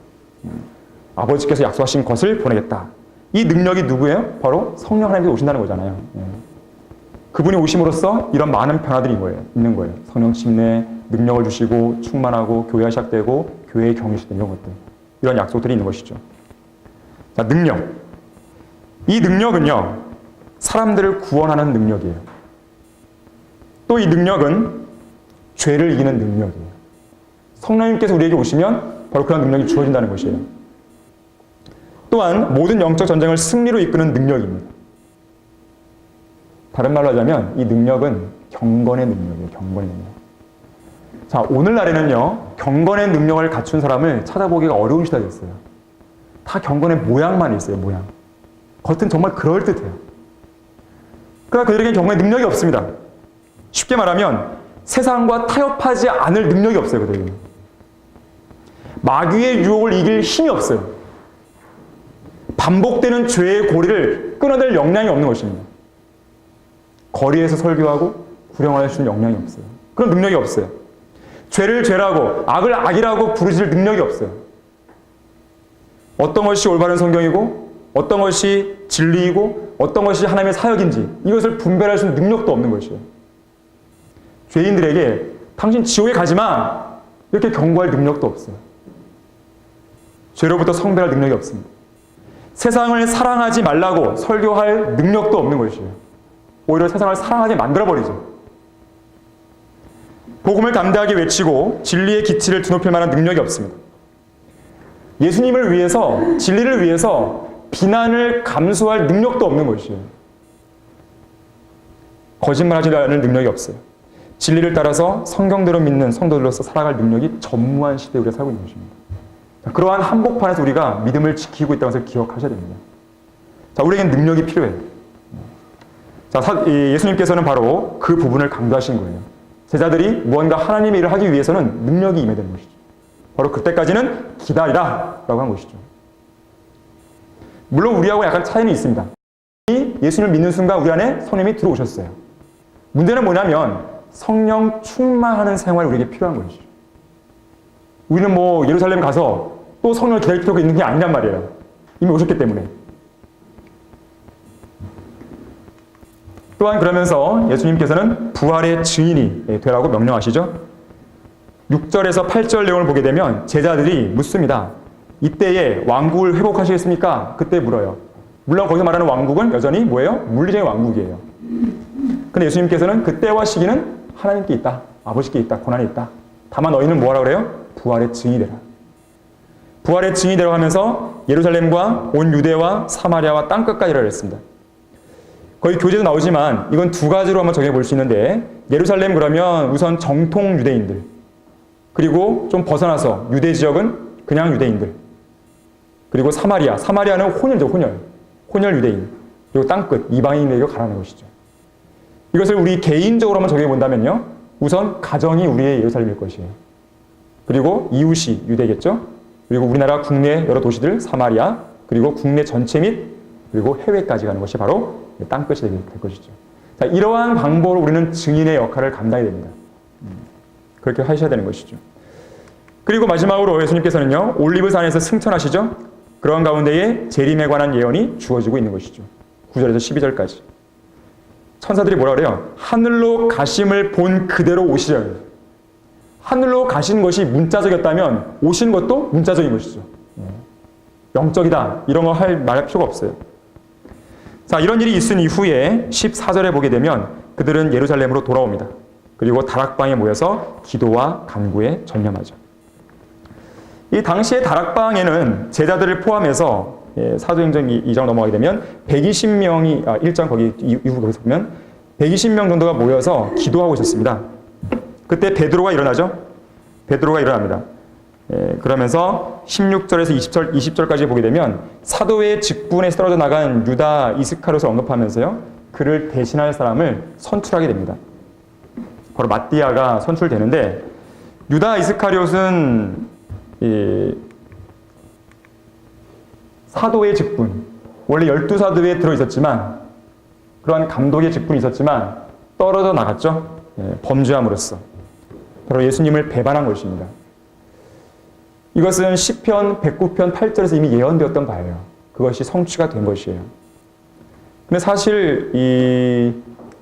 아버지께서 약속하신 것을 보내겠다. 이 능력이 누구예요? 바로 성령 하나님께서 오신다는 거잖아요. 그분이 오심으로써 이런 많은 변화들이 있는 거예요. 성령 침례, 능력을 주시고 충만하고 교회가 시작되고 교회의 경륜이 시작되는 이런 것들. 이런 약속들이 있는 것이죠. 자, 능력. 이 능력은요, 사람들을 구원하는 능력이에요. 또 이 능력은 죄를 이기는 능력이에요. 성령님께서 우리에게 오시면 바로 그런 능력이 주어진다는 것이에요. 또한 모든 영적 전쟁을 승리로 이끄는 능력입니다. 다른 말로 하자면 이 능력은 경건의 능력이에요. 경건의 능력. 자, 오늘날에는요, 경건의 능력을 갖춘 사람을 찾아보기가 어려운 시대가 됐어요. 다 경건의 모양만 있어요. 모양. 겉은 정말 그럴듯해요. 그러나 그들에게는 경건의 능력이 없습니다. 쉽게 말하면 세상과 타협하지 않을 능력이 없어요. 그들에게는. 마귀의 유혹을 이길 힘이 없어요. 반복되는 죄의 고리를 끊어낼 역량이 없는 것입니다. 거리에서 설교하고 구령할 수 있는 역량이 없어요. 그런 능력이 없어요. 죄를 죄라고, 악을 악이라고 부르실 능력이 없어요. 어떤 것이 올바른 성경이고, 어떤 것이 진리이고, 어떤 것이 하나님의 사역인지 이것을 분별할 수 있는 능력도 없는 것이에요. 죄인들에게 당신 지옥에 가지 마! 이렇게 경고할 능력도 없어요. 죄로부터 성별할 능력이 없습니다. 세상을 사랑하지 말라고 설교할 능력도 없는 것이에요. 오히려 세상을 사랑하게 만들어버리죠. 복음을 담대하게 외치고 진리의 기치를 드높일 만한 능력이 없습니다. 예수님을 위해서, 진리를 위해서 비난을 감수할 능력도 없는 것이에요. 거짓말하지 않을 능력이 없어요. 진리를 따라서 성경대로 믿는 성도들로서 살아갈 능력이 전무한 시대에 우리가 살고 있는 것입니다. 그러한 한복판에서 우리가 믿음을 지키고 있다는 것을 기억하셔야 됩니다. 자, 우리에게는 능력이 필요해요. 자, 예수님께서는 바로 그 부분을 강조하신 거예요. 제자들이 무언가 하나님의 일을 하기 위해서는 능력이 임해야 되는 것이죠. 바로 그때까지는 기다리라 라고 한 것이죠. 물론 우리하고 약간 차이는 있습니다. 예수님을 믿는 순간 우리 안에 성령이 들어오셨어요. 문제는 뭐냐면 성령 충만하는 생활이 우리에게 필요한 것이죠. 우리는 예루살렘 가서 또 성령을 기다릴 필요가 있는 게 아니란 말이에요. 이미 오셨기 때문에. 또한 그러면서 예수님께서는 부활의 증인이 되라고 명령하시죠. 6절에서 8절 내용을 보게 되면 제자들이 묻습니다. 이때에 왕국을 회복하시겠습니까? 그때 물어요. 물론 거기서 말하는 왕국은 여전히 뭐예요? 물리적인 왕국이에요. 근데 예수님께서는 그때와 시기는 하나님께 있다. 아버지께 있다. 고난이 있다. 다만 너희는 뭐하라 그래요? 부활의 증인이 되라. 부활의 증인이 되라고 하면서 예루살렘과 온 유대와 사마리아와 땅끝까지 이라고 했습니다. 거의 교재도 나오지만 이건 두 가지로 한번 정해 볼 수 있는데, 예루살렘 그러면 우선 정통 유대인들, 그리고 좀 벗어나서 유대 지역은 그냥 유대인들, 그리고 사마리아는 혼혈이죠. 혼혈 유대인. 그리고 땅끝 이방인에게 가라는 것이죠. 이것을 우리 개인적으로 한번 적용해 본다면요. 우선 가정이 우리의 예루살렘일 것이에요. 그리고 이웃이 유대겠죠. 그리고 우리나라 국내 여러 도시들 사마리아, 그리고 국내 전체 및 그리고 해외까지 가는 것이 바로 땅끝이 될 것이죠. 자, 이러한 방법으로 우리는 증인의 역할을 감당해야 됩니다. 그렇게 하셔야 되는 것이죠. 그리고 마지막으로 예수님께서는요, 올리브산에서 승천하시죠. 그런 가운데에 재림에 관한 예언이 주어지고 있는 것이죠. 9절에서 12절까지. 천사들이 뭐라 그래요? 하늘로 가심을 본 그대로 오시려고. 하늘로 가신 것이 문자적이었다면 오신 것도 문자적인 것이죠. 영적이다. 이런 거 말할 필요가 없어요. 자, 이런 일이 있은 이후에 14절에 보게 되면 그들은 예루살렘으로 돌아옵니다. 그리고 다락방에 모여서 기도와 간구에 전념하죠. 이 당시의 다락방에는 제자들을 포함해서 사도행전 2장 넘어가게 되면 120명이 1장 거기 이후 거기서 보면 120명 정도가 모여서 기도하고 있었습니다. 그때 베드로가 일어나죠. 베드로가 일어납니다. 그러면서 16절에서 20절까지 보게 되면 사도의 직분에 떨어져 나간 유다 이스카리ot을 언급하면서요. 그를 대신할 사람을 선출하게 됩니다. 바로 마띠아가 선출되는데 유다 이스카리ot은 사도의 직분, 원래 12사도에 들어있었지만 그러한 감독의 직분이 있었지만 떨어져 나갔죠. 범죄함으로써. 바로 예수님을 배반한 것입니다. 이것은 시편 109편 8절에서 이미 예언되었던 바예요. 그것이 성취가 된 것이에요. 근데 사실 이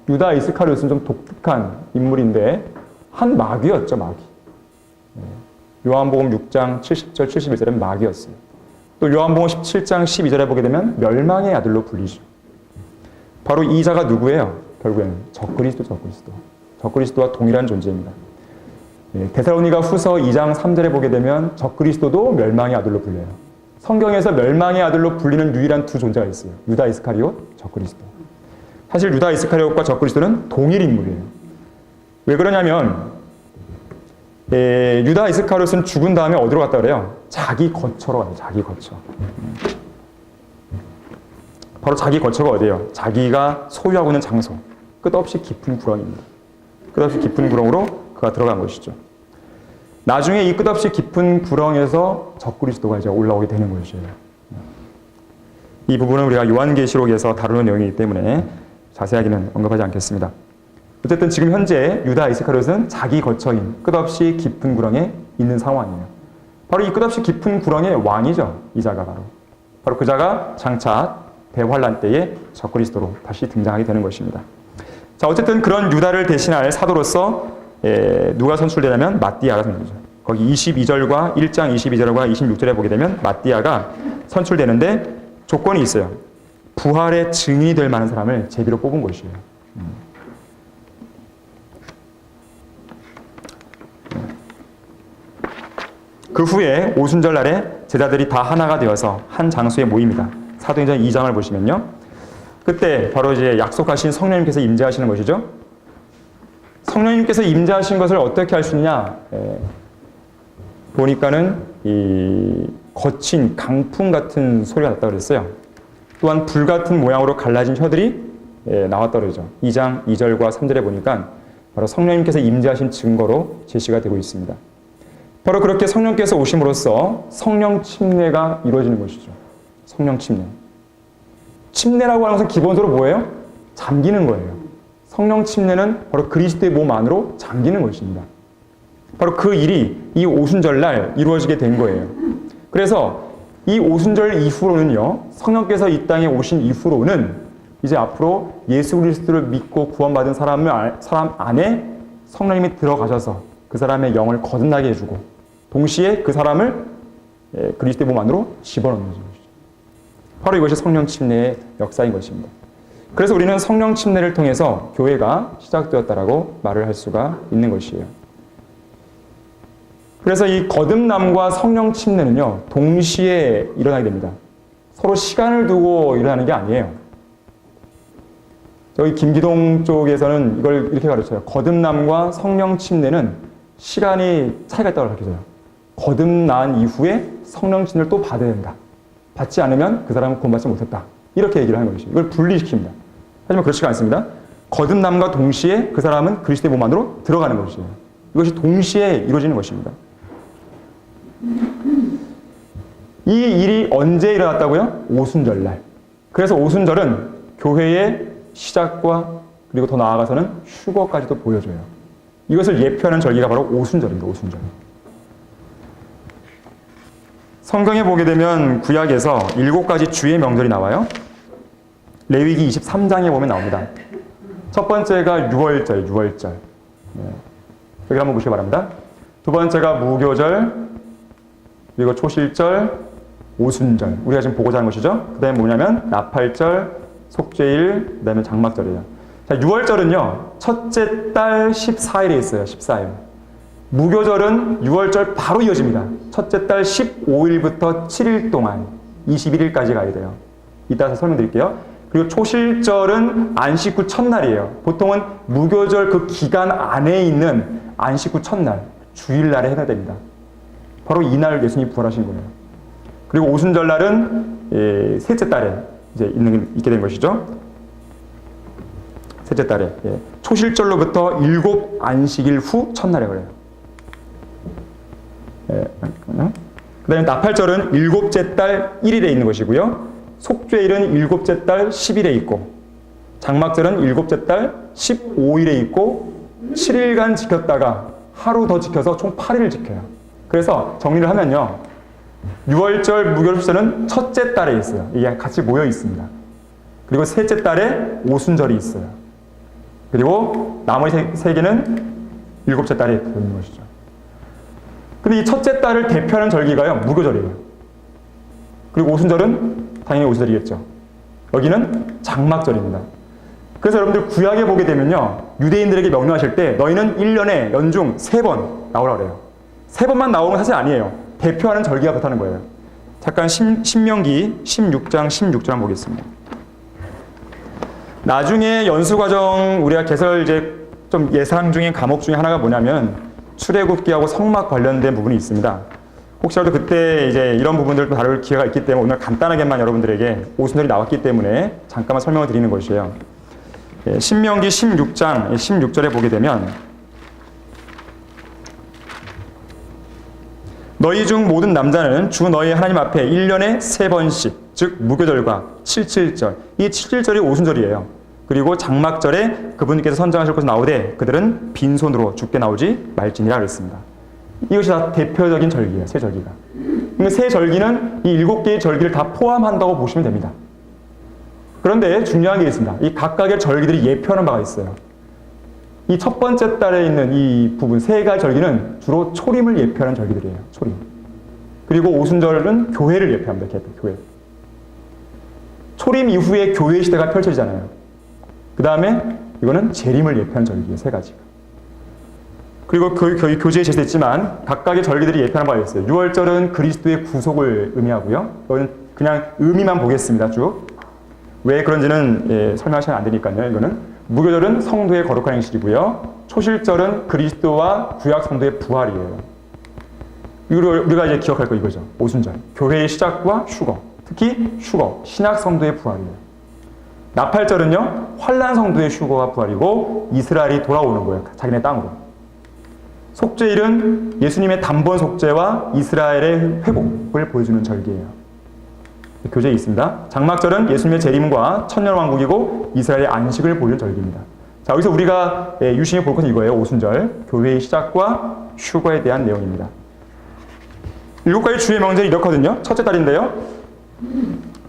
유다 이스카리ot은 좀 독특한 인물인데 한 마귀였죠, 마귀. 요한복음 6장 70절 71절은 마귀였어요. 또 요한복음 17장 12절에 보게 되면 멸망의 아들로 불리죠. 바로 이 자가 누구예요? 결국에는 적그리스도와 동일한 존재입니다. 데살로니가 후서 2장 3절에 보게 되면 적그리스도도 멸망의 아들로 불려요. 성경에서 멸망의 아들로 불리는 유일한 두 존재가 있어요. 유다 이스카리ot, 적그리스도. 사실 유다 이스카리ot과 적그리스도는 동일 인물이에요. 왜 그러냐면 유다 이스카리ot은 죽은 다음에 어디로 갔다 그래요? 자기 거처로 가요. 자기 거처. 바로 자기 거처가 어디예요? 자기가 소유하고 있는 장소. 끝없이 깊은 구렁입니다. 끝없이 깊은 구렁으로 그가 들어간 것이죠. 나중에 이 끝없이 깊은 구렁에서 적그리스도가 이제 올라오게 되는 것이에요. 이 부분은 우리가 요한계시록에서 다루는 내용이기 때문에 자세하게는 언급하지 않겠습니다. 어쨌든 지금 현재 유다 이스카리ot은 자기 거처인 끝없이 깊은 구렁에 있는 상황이에요. 바로 이 끝없이 깊은 구렁의 왕이죠. 이 자가 바로 그 자가 장차 대환란 때에 적그리스도로 다시 등장하게 되는 것입니다. 자, 어쨌든 그런 유다를 대신할 사도로서 누가 선출되냐면 마띠아가 선출되죠. 거기 22절과 1장 22절과 26절에 보게 되면 마띠아가 선출되는데 조건이 있어요. 부활의 증인이 될 만한 사람을 제비로 뽑은 것이에요. 그 후에 오순절 날에 제자들이 다 하나가 되어서 한 장소에 모입니다. 사도행전 2장을 보시면요. 그때 바로 이제 약속하신 성령님께서 임재하시는 것이죠. 성령님께서 임재하신 것을 어떻게 알 수 있느냐? 보니까는 이 거친 강풍 같은 소리가 났다고 그랬어요. 또한 불 같은 모양으로 갈라진 혀들이 나왔다고 그러죠. 2장 2절과 3절에 보니까 바로 성령님께서 임재하신 증거로 제시가 되고 있습니다. 바로 그렇게 성령께서 오심으로써 성령 침례가 이루어지는 것이죠. 성령 침례. 침례라고 하는 것은 기본적으로 뭐예요? 잠기는 거예요. 성령 침례는 바로 그리스도의 몸 안으로 잠기는 것입니다. 바로 그 일이 이 오순절날 이루어지게 된 거예요. 그래서 이 오순절 이후로는요, 성령께서 이 땅에 오신 이후로는 이제 앞으로 예수 그리스도를 믿고 구원받은 사람 안에 성령님이 들어가셔서 그 사람의 영을 거듭나게 해주고 동시에 그 사람을 그리스도의 몸 안으로 집어넣는 것이죠. 바로 이것이 성령 침례의 역사인 것입니다. 그래서 우리는 성령 침례를 통해서 교회가 시작되었다라고 말을 할 수가 있는 것이에요. 그래서 이 거듭남과 성령 침례는요, 동시에 일어나게 됩니다. 서로 시간을 두고 일어나는 게 아니에요. 저희 김기동 쪽에서는 이걸 이렇게 가르쳐요. 거듭남과 성령 침례는 시간이 차이가 있다고 가르쳐요. 거듭난 이후에 성령 침례를 또 받아야 된다. 받지 않으면 그 사람은 구원받지 못했다. 이렇게 얘기를 하는 것이죠. 이걸 분리시킵니다. 하지만 그렇지가 않습니다. 거듭남과 동시에 그 사람은 그리스도의 몸 안으로 들어가는 것이에요. 이것이 동시에 이루어지는 것입니다. 이 일이 언제 일어났다고요? 오순절날. 그래서 오순절은 교회의 시작과 그리고 더 나아가서는 휴거까지도 보여줘요. 이것을 예표하는 절기가 바로 오순절입니다. 오순절. 성경에 보게 되면 구약에서 7가지 주의 명절이 나와요. 레위기 23장에 보면 나옵니다. 첫 번째가 유월절, 유월절. 여기 한번 보시기 바랍니다. 두 번째가 무교절, 그리고 초실절, 오순절. 우리가 지금 보고자 하는 것이죠. 그 다음에 뭐냐면 나팔절, 속죄일, 그 다음에 장막절이에요. 자, 유월절은요, 첫째 달 14일에 있어요. 14일. 무교절은 6월절 바로 이어집니다. 첫째 달 15일부터 7일 동안 21일까지 가야 돼요. 이따가 설명드릴게요. 그리고 초실절은 안식 후 첫날이에요. 보통은 무교절 그 기간 안에 있는 안식 후 첫날, 주일날에 해야 됩니다. 바로 이날 예수님이 부활하신 거예요. 그리고 오순절날은 셋째 달에 이제 있게 된 것이죠. 셋째 달에. 초실절로부터 7 안식일 후 첫날에 그래요. 그 다음에 나팔절은 7째 달 1일에 있는 것이고요. 속죄일은 7째 달 10일에 있고, 장막절은 7째 달 15일에 있고, 7일간 지켰다가 하루 더 지켜서 총 8일을 지켜요. 그래서 정리를 하면요, 6월절 무교절은 첫째 달에 있어요. 이게 같이 모여 있습니다. 그리고 셋째 달에 오순절이 있어요. 그리고 나머지 세 개는 7째 달에 있는 것이죠. 근데 이 첫째 달을 대표하는 절기가요, 무교절이에요. 그리고 오순절은 당연히 오순절이겠죠. 여기는 장막절입니다. 그래서 여러분들 구약에 보게 되면요, 유대인들에게 명령하실 때 너희는 1년에 연중 3번 나오라고 그래요. 3번만 나오는 건 사실 아니에요. 대표하는 절기가 그렇다는 거예요. 잠깐 신명기 16장 16절 보겠습니다. 나중에 연수과정 우리가 개설 이제 좀 예상 중인 과목 중에 하나가 뭐냐면 출애굽기하고 성막 관련된 부분이 있습니다. 혹시라도 그때 이제 이런 부분들도 다룰 기회가 있기 때문에 오늘 간단하게만 여러분들에게 오순절이 나왔기 때문에 잠깐만 설명을 드리는 것이에요. 신명기 16장 16절에 보게 되면 너희 중 모든 남자는 주 너희 하나님 앞에 1년에 3번씩 즉 무교절과 77절 이 77절이 오순절이에요. 그리고 장막절에 그분께서 선정하실 것을 나오되 그들은 빈손으로 죽게 나오지 말지니라 그랬습니다. 이것이 다 대표적인 절기예요. 세 절기가. 그러니까 세 절기는 이 7개의 절기를 다 포함한다고 보시면 됩니다. 그런데 중요한 게 있습니다. 이 각각의 절기들이 예표하는 바가 있어요. 이 첫 번째 달에 있는 이 부분 세 가지 절기는 주로 초림을 예표하는 절기들이에요. 초림. 그리고 오순절은 교회를 예표합니다. 교회. 초림 이후에 교회 시대가 펼쳐지잖아요. 그 다음에 이거는 재림을 예표하는 절기예요. 세 가지가. 그리고 교재에 제시됐지만 각각의 절기들이 예표하는 바가 있어요. 6월절은 그리스도의 구속을 의미하고요. 이거는 그냥 의미만 보겠습니다. 쭉. 왜 그런지는 설명하시면 안 되니까요. 이거는 무교절은 성도의 거룩한 행실이고요. 초실절은 그리스도와 구약 성도의 부활이에요. 이걸 우리가 이제 기억할 거 이거죠. 오순절. 교회의 시작과 휴거. 특히 휴거. 신약 성도의 부활이에요. 나팔절은요. 환난 성도의 휴거와 부활이고 이스라엘이 돌아오는 거예요. 자기네 땅으로. 속죄일은 예수님의 단번 속죄와 이스라엘의 회복을 보여주는 절기예요. 교재에 있습니다. 장막절은 예수님의 재림과 천년왕국이고 이스라엘의 안식을 보여주는 절기입니다. 자, 여기서 우리가 유심히 볼 것은 이거예요. 오순절. 교회의 시작과 휴거에 대한 내용입니다. 7가지 주의 명절이 이렇거든요. 첫째 달인데요.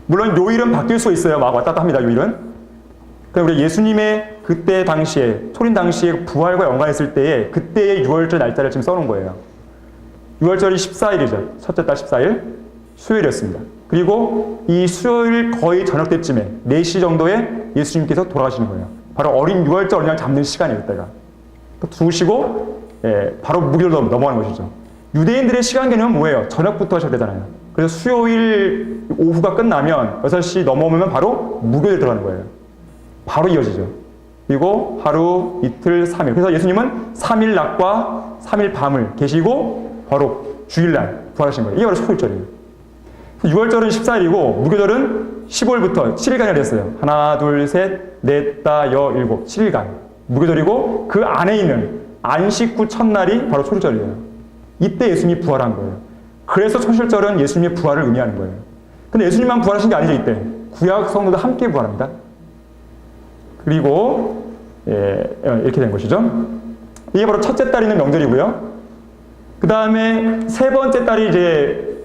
물론 요일은 바뀔 수 있어요. 막 왔다 갔다 합니다. 요일은. 그럼 우리 예수님의 그때 당시에 초림 당시에 부활과 연관했을 때에 그때의 6월절 날짜를 지금 써놓은 거예요. 6월절이 14일이죠. 첫째 달 14일 수요일이었습니다. 그리고 이 수요일 거의 저녁 때쯤에 4시 정도에 예수님께서 돌아가시는 거예요. 바로 어린 6월절 어린양 잡는 시간이에요. 그때가. 두시고 바로 무교절로 넘어가는 것이죠. 유대인들의 시간 개념은 뭐예요? 저녁부터 시작되잖아요. 그래서 수요일 오후가 끝나면 6시 넘어오면 바로 무교절 들어가는 거예요. 바로 이어지죠. 그리고 하루, 이틀, 3일. 그래서 예수님은 3일 낮과 3일 밤을 계시고 바로 주일날 부활하신 거예요. 이게 바로 수요일절이에요. 6월절은 14일이고 무교절은 15일부터 7일간이라 했어요. 하나, 둘, 셋, 넷, 다, 여, 일곱. 7일간. 무교절이고 그 안에 있는 안식 후 첫날이 바로 초실절이에요. 이때 예수님이 부활한 거예요. 그래서 초실절은 예수님의 부활을 의미하는 거예요. 근데 예수님만 부활하신 게 아니죠, 이때. 구약 성도도 함께 부활합니다. 그리고 이렇게 된 것이죠. 이게 바로 첫째 달이 있는 명절이고요. 그 다음에 세 번째 달이 이제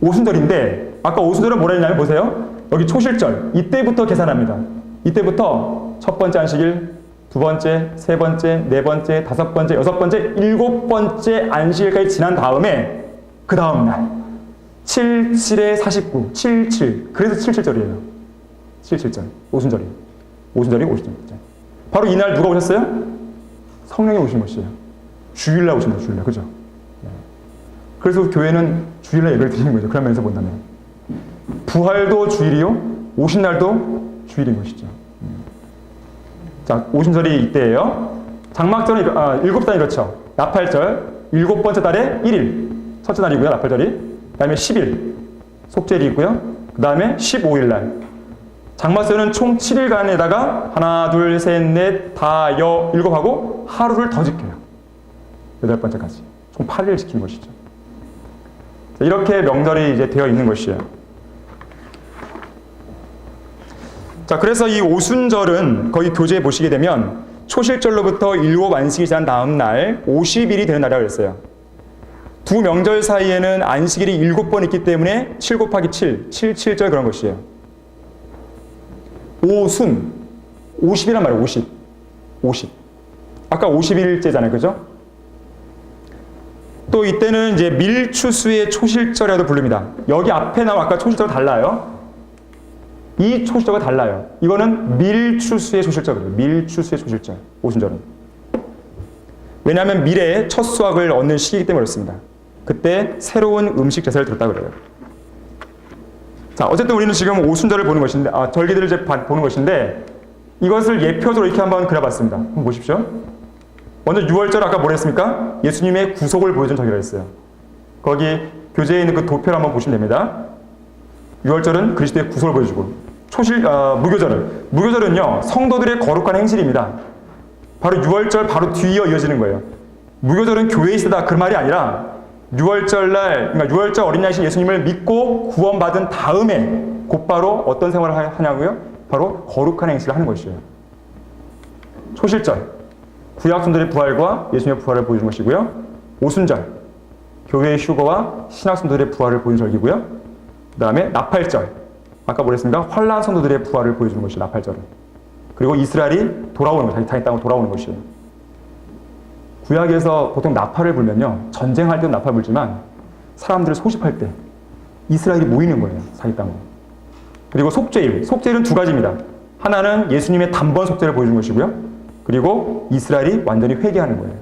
오순절인데, 아까 오순절은 뭐라 했냐면 보세요. 여기 초실절. 이때부터 계산합니다. 이때부터 첫 번째 안식일, 두 번째, 세 번째, 네 번째, 다섯 번째, 여섯 번째, 일곱 번째 안식일까지 지난 다음에 그 다음 날 7, 7에 49, 7, 7. 그래서 77절이에요. 77절. 오순절이. 오순절이 50절. 바로 이날 누가 오셨어요? 성령이 오신 것이에요. 주일날 오신 거예요. 주일날. 그죠? 그래서 교회는 주일날 예배를 드리는 거죠. 그런 면에서 본다면. 부활도 주일이요. 오신 날도 주일인 것이죠. 자, 오순절이 이때예요. 장막절은 일곱 달 이렇죠. 나팔절. 일곱 번째 달에 1일. 첫째 날이고요. 나팔절이. 그 다음에 10일. 속절이 있고요. 그 다음에 15일 날. 장막절은 총 7일간에다가 하나, 둘, 셋, 넷, 다, 여, 일곱 하고 하루를 더 지켜요. 여덟 번째까지. 총 8일 지키는 것이죠. 자, 이렇게 명절이 이제 되어 있는 것이에요. 자, 그래서 이 오순절은 거기 교재에 보시게 되면 초실절로부터 일곱 안식이 지난 다음 날 50일이 되는 날이라고 했어요. 두 명절 사이에는 안식일이 7번 있기 때문에 7 곱하기 7, 77절 그런 것이에요. 오순, 50이란 말이에요. 50. 50. 아까 51일째잖아요. 그죠? 또 이때는 이제 밀추수의 초실절이라도 부릅니다. 여기 앞에 나온 아까 초실절과 달라요. 이 초실절과 달라요. 이거는 밀추수의 초실절이에요. 밀추수의 초실절. 오순절은. 왜냐하면 밀의 첫 수확을 얻는 시기이기 때문에 그렇습니다. 그때 새로운 음식 제사를 드렸다 그래요. 자, 어쨌든 우리는 지금 오순절을 보는 것인데, 절기들을 이제 보는 것인데, 이것을 예표적으로 이렇게 한번 그려봤습니다. 한번 보십시오. 먼저 6월절 아까 뭐라 했습니까? 예수님의 구속을 보여준 절기라 했어요. 거기 교재에 있는 그 도표를 한번 보시면 됩니다. 6월절은 그리스도의 구속을 보여주고, 무교절은요, 성도들의 거룩한 행실입니다. 바로 6월절 바로 뒤이어 이어지는 거예요. 무교절은 교회에 있다 그 말이 아니라 6월절 6월절 어린 양이신 예수님을 믿고 구원받은 다음에 곧바로 어떤 생활을 하냐고요? 바로 거룩한 행실을 하는 것이에요. 초실절, 구약 성도들의 부활과 예수님의 부활을 보여주는 것이고요. 오순절, 교회의 휴거와 신약 성도들의 부활을 보여주는 절기고요. 그 다음에 나팔절, 아까 뭐랬습니까? 환난 성도들의 부활을 보여주는 것이에요. 나팔절은. 그리고 이스라엘이 돌아오는 것, 자기 땅으로 돌아오는 것이에요. 구약에서 보통 나팔을 불면요, 전쟁할 때도 나팔 불지만 사람들을 소집할 때 이스라엘이 모이는 거예요. 자기 땅으로. 그리고 속죄일은 두 가지입니다. 하나는 예수님의 단번 속죄를 보여주는 것이고요. 그리고 이스라엘이 완전히 회개하는 거예요.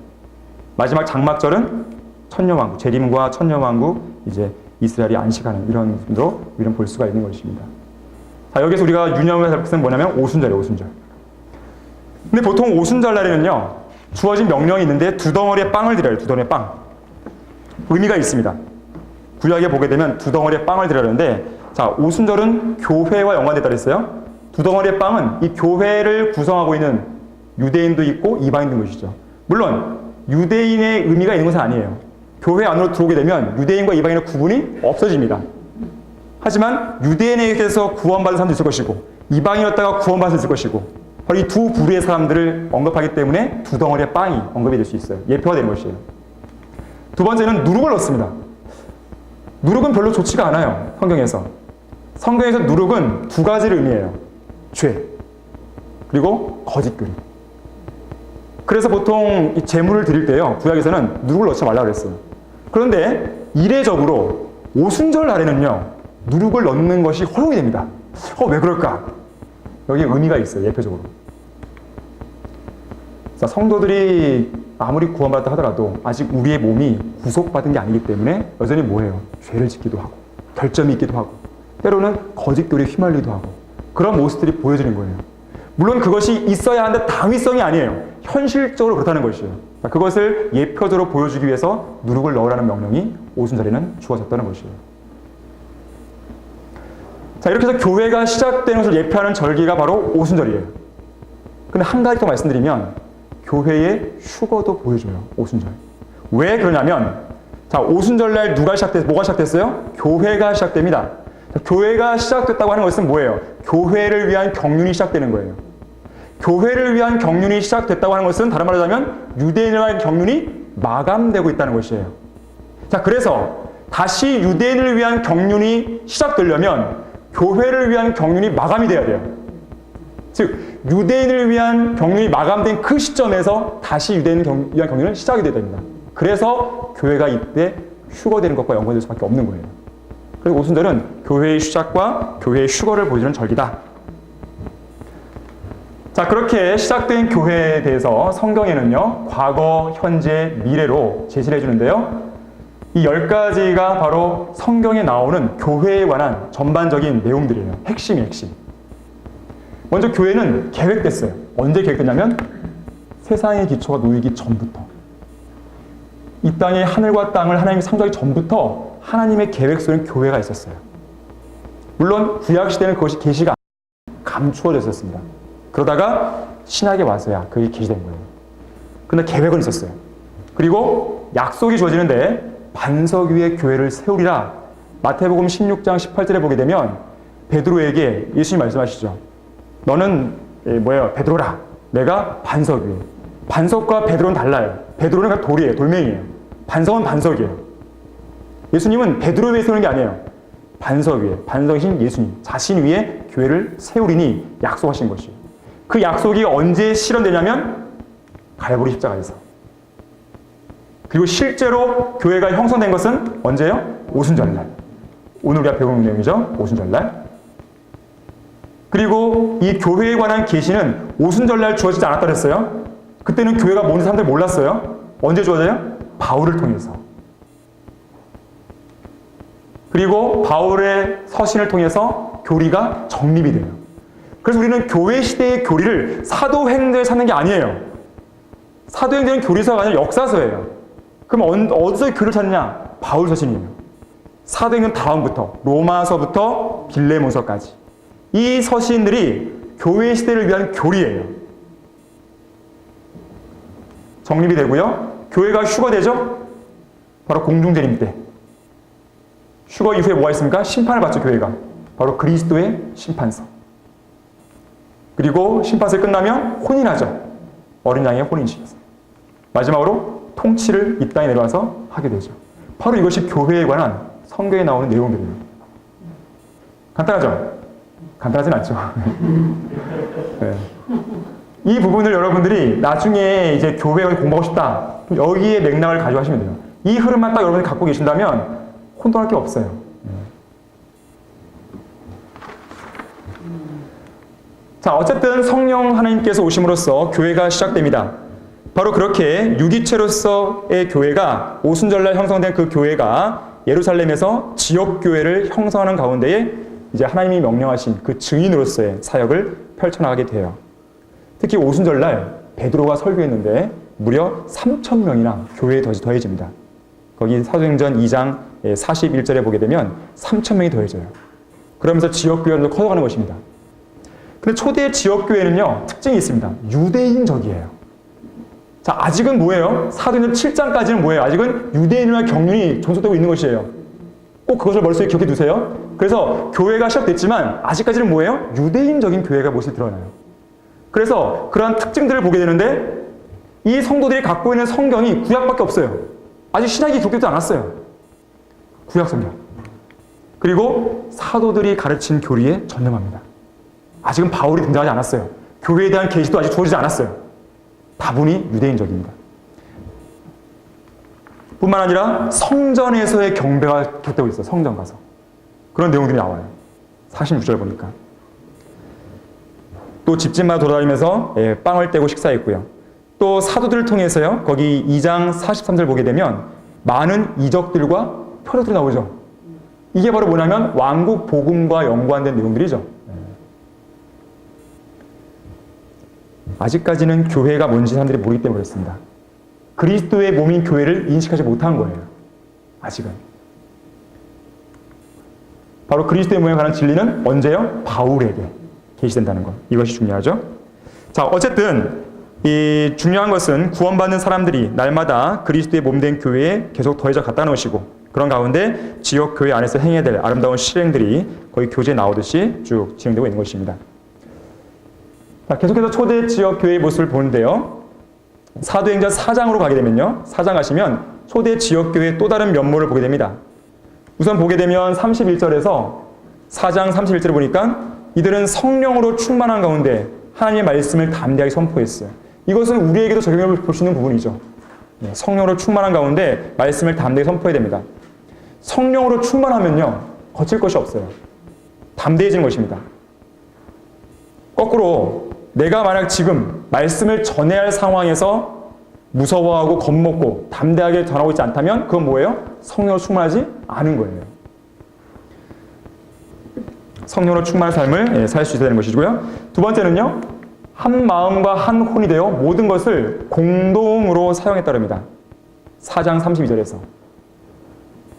마지막 장막절은 천년왕국, 재림과 천년왕국, 이제 이스라엘이 안식하는 이런 분으로 우리는 볼 수가 있는 것입니다. 자, 여기서 우리가 유념해야 할 것은 뭐냐면 오순절이에요. 오순절. 근데 보통 오순절 날에는요, 주어진 명령이 있는데 두 덩어리의 빵을 드려요. 두 덩어리의 빵. 의미가 있습니다. 구약에 보게 되면 두 덩어리의 빵을 드려야하는데, 자, 오순절은 교회와 연관됐다 그랬어요. 두 덩어리의 빵은 이 교회를 구성하고 있는 유대인도 있고 이방인도 있는 것이죠. 물론 유대인의 의미가 있는 것은 아니에요. 교회 안으로 들어오게 되면 유대인과 이방인의 구분이 없어집니다. 하지만 유대인에 의해서 구원받은 사람도 있을 것이고 이방인이었다가 구원받은 사람도 있을 것이고, 바로 이 두 부류의 사람들을 언급하기 때문에 두 덩어리의 빵이 언급이 될 수 있어요. 예표가 되는 것이에요. 두 번째는 누룩을 넣습니다. 누룩은 별로 좋지가 않아요. 성경에서 누룩은 두 가지를 의미해요. 죄, 그리고 거짓교리. 그래서 보통 이 제물을 드릴 때요, 구약에서는 누룩을 넣지 말라고 그랬어요. 그런데 이례적으로 오순절 날에는요, 누룩을 넣는 것이 허용이 됩니다. 왜 그럴까? 여기에 의미가 있어요. 예표적으로. 자, 성도들이 아무리 구원받았다 하더라도 아직 우리의 몸이 구속받은 게 아니기 때문에 여전히 뭐예요? 죄를 짓기도 하고 결점이 있기도 하고 때로는 거짓교리에 휘말리기도 하고 그런 모습들이 보여지는 거예요. 물론 그것이 있어야 하는데 당위성이 아니에요. 현실적으로 그렇다는 것이에요. 자, 그것을 예표적으로 보여주기 위해서 누룩을 넣으라는 명령이 오순절에는 주어졌다는 것이에요. 자, 이렇게 해서 교회가 시작되는 것을 예표하는 절기가 바로 오순절이에요. 근데 한 가지 더 말씀드리면 교회의 휴거도 보여줘요. 오순절. 왜 그러냐면 자, 오순절날 뭐가 시작됐어요? 교회가 시작됩니다. 자, 교회가 시작됐다고 하는 것은 뭐예요? 교회를 위한 경륜이 시작되는 거예요. 교회를 위한 경륜이 시작됐다고 하는 것은 다른 말로 하면 유대인을 경륜이 마감되고 있다는 것이에요. 자, 그래서 다시 유대인을 위한 경륜이 시작되려면 교회를 위한 경륜이 마감이 돼야 돼요. 즉 유대인을 위한 경륜이 마감된 그 시점에서 다시 유대인을 위한 경륜은 시작이 돼야 됩니다. 그래서 교회가 이때 휴거되는 것과 연관될 수밖에 없는 거예요. 그래서 오순절은 교회의 시작과 교회의 휴거를 보여주는 절기다. 자, 그렇게 시작된 교회에 대해서 성경에는요, 과거, 현재, 미래로 제시를 해주는데요. 이 10가지가 바로 성경에 나오는 교회에 관한 전반적인 내용들이에요. 핵심이 핵심. 먼저 교회는 계획됐어요. 언제 계획됐냐면 세상의 기초가 놓이기 전부터. 이 땅의 하늘과 땅을 하나님이 창조하기 전부터 하나님의 계획 속에는 교회가 있었어요. 물론 구약시대는 그것이 계시가 감추어져 있었습니다. 그러다가 신약에 와서야 그게 계시된 거예요. 그런데 계획은 있었어요. 그리고 약속이 주어지는데 반석 위에 교회를 세우리라. 마태복음 16장 18절에 보게 되면 베드로에게 예수님 말씀하시죠. 너는 베드로라. 내가 반석 위에. 반석과 베드로는 달라요. 베드로는 그냥 돌이에요. 돌멩이에요. 반석은 반석이에요. 예수님은 베드로 위에 세우는 게 아니에요. 반석 위에. 반석이신 예수님 자신 위에 교회를 세우리니 약속하신 것이에요. 그 약속이 언제 실현되냐면 갈보리 십자가에서. 그리고 실제로 교회가 형성된 것은 언제요? 오순절날. 오늘 우리가 배우는 내용이죠. 오순절날. 그리고 이 교회에 관한 계시는 오순절날 주어지지 않았다 그랬어요. 그때는 교회가 뭔지 사람들이 몰랐어요. 언제 주어져요? 바울을 통해서. 그리고 바울의 서신을 통해서 교리가 정립이 돼요. 그래서 우리는 교회 시대의 교리를 사도행전에 찾는 게 아니에요. 사도행전은 교리서가 아니라 역사서예요. 그럼 어디서 교리를 찾느냐? 바울 서신이에요. 사도행전 다음부터 로마서부터 빌레몬서까지 이 서신들이 교회 시대를 위한 교리예요. 정립이 되고요. 교회가 휴거되죠? 바로 공중재림 때. 휴거 이후에 뭐가 있습니까? 심판을 받죠, 교회가. 바로 그리스도의 심판서. 그리고 심판서가 끝나면 혼인하죠. 어린 양의 혼인식에서. 마지막으로 통치를 이 땅에 내려와서 하게 되죠. 바로 이것이 교회에 관한 성경에 나오는 내용들이에요. 간단하죠? 간단하진 않죠. 네. 이 부분을 여러분들이 나중에 이제 교회를 공부하고 싶다. 여기에 맥락을 가져가시면 돼요. 이 흐름만 딱 여러분이 갖고 계신다면 혼돈할 게 없어요. 자, 어쨌든 성령 하나님께서 오심으로써 교회가 시작됩니다. 바로 그렇게 유기체로서의 교회가 오순절날 형성된 그 교회가 예루살렘에서 지역교회를 형성하는 가운데에 이제 하나님이 명령하신 그 증인으로서의 사역을 펼쳐나가게 돼요. 특히 오순절날 베드로가 설교했는데 무려 3,000명이나 교회에 더해집니다. 거기 사도행전 2장 41절에 보게 되면 3,000명이 더해져요. 그러면서 지역교회는 커져가는 것입니다. 근데 초대 지역교회는요, 특징이 있습니다. 유대인적이에요. 자, 아직은 뭐예요? 사도행전 7장까지는 뭐예요? 아직은 유대인과 경륜이 존속되고 있는 것이에요. 꼭 그것을 머릿속에 기억해 두세요. 그래서 교회가 시작됐지만 아직까지는 뭐예요? 유대인적인 교회가 모습이 드러나요. 그래서 그러한 특징들을 보게 되는데 이 성도들이 갖고 있는 성경이 구약밖에 없어요. 아직 신약이 기록되지 않았어요. 구약 성경. 그리고 사도들이 가르친 교리에 전념합니다. 아직은 바울이 등장하지 않았어요. 교회에 대한 계시도 아직 주어지지 않았어요. 다분히 유대인적입니다. 뿐만 아니라 성전에서의 경배가 기록되고 있어요. 성전 가서. 그런 내용들이 나와요. 46절 보니까. 또 집집마다 돌아다니면서 빵을 떼고 식사했고요. 또 사도들을 통해서요. 거기 2장 43절 보게 되면 많은 이적들과 표적들이 나오죠. 이게 바로 뭐냐면 왕국 복음과 연관된 내용들이죠. 아직까지는 교회가 뭔지 사람들이 모르기 때문에 그렇습니다. 그리스도의 몸인 교회를 인식하지 못한 거예요. 아직은. 바로 그리스도의 모양에 관한 진리는 언제요? 바울에게 계시된다는 것. 이것이 중요하죠. 자, 어쨌든 이 중요한 것은 구원받는 사람들이 날마다 그리스도의 몸된 교회에 계속 더해져 갔다는 것이고, 그런 가운데 지역 교회 안에서 행해야 될 아름다운 실행들이 거의 교재에 나오듯이 쭉 진행되고 있는 것입니다. 자, 계속해서 초대 지역 교회의 모습을 보는데요. 사도행전 4장으로 가게 되면요. 4장 가시면 초대 지역 교회의 또 다른 면모를 보게 됩니다. 우선 보게 되면 31절에서 4장 31절을 보니까 이들은 성령으로 충만한 가운데 하나님의 말씀을 담대하게 선포했어요. 이것은 우리에게도 적용해 볼 수 있는 부분이죠. 성령으로 충만한 가운데 말씀을 담대하게 선포해야 됩니다. 성령으로 충만하면요, 거칠 것이 없어요. 담대해지는 것입니다. 거꾸로 내가 만약 지금 말씀을 전해야 할 상황에서 무서워하고 겁먹고 담대하게 전하고 있지 않다면 그건 뭐예요? 성령으로 충만하지 않은 거예요. 성령으로 충만한 삶을 살 수 있어야 되는 것이고요. 두 번째는요, 한 마음과 한 혼이 되어 모든 것을 공동으로 사용했다 그럽니다. 4장 32절에서.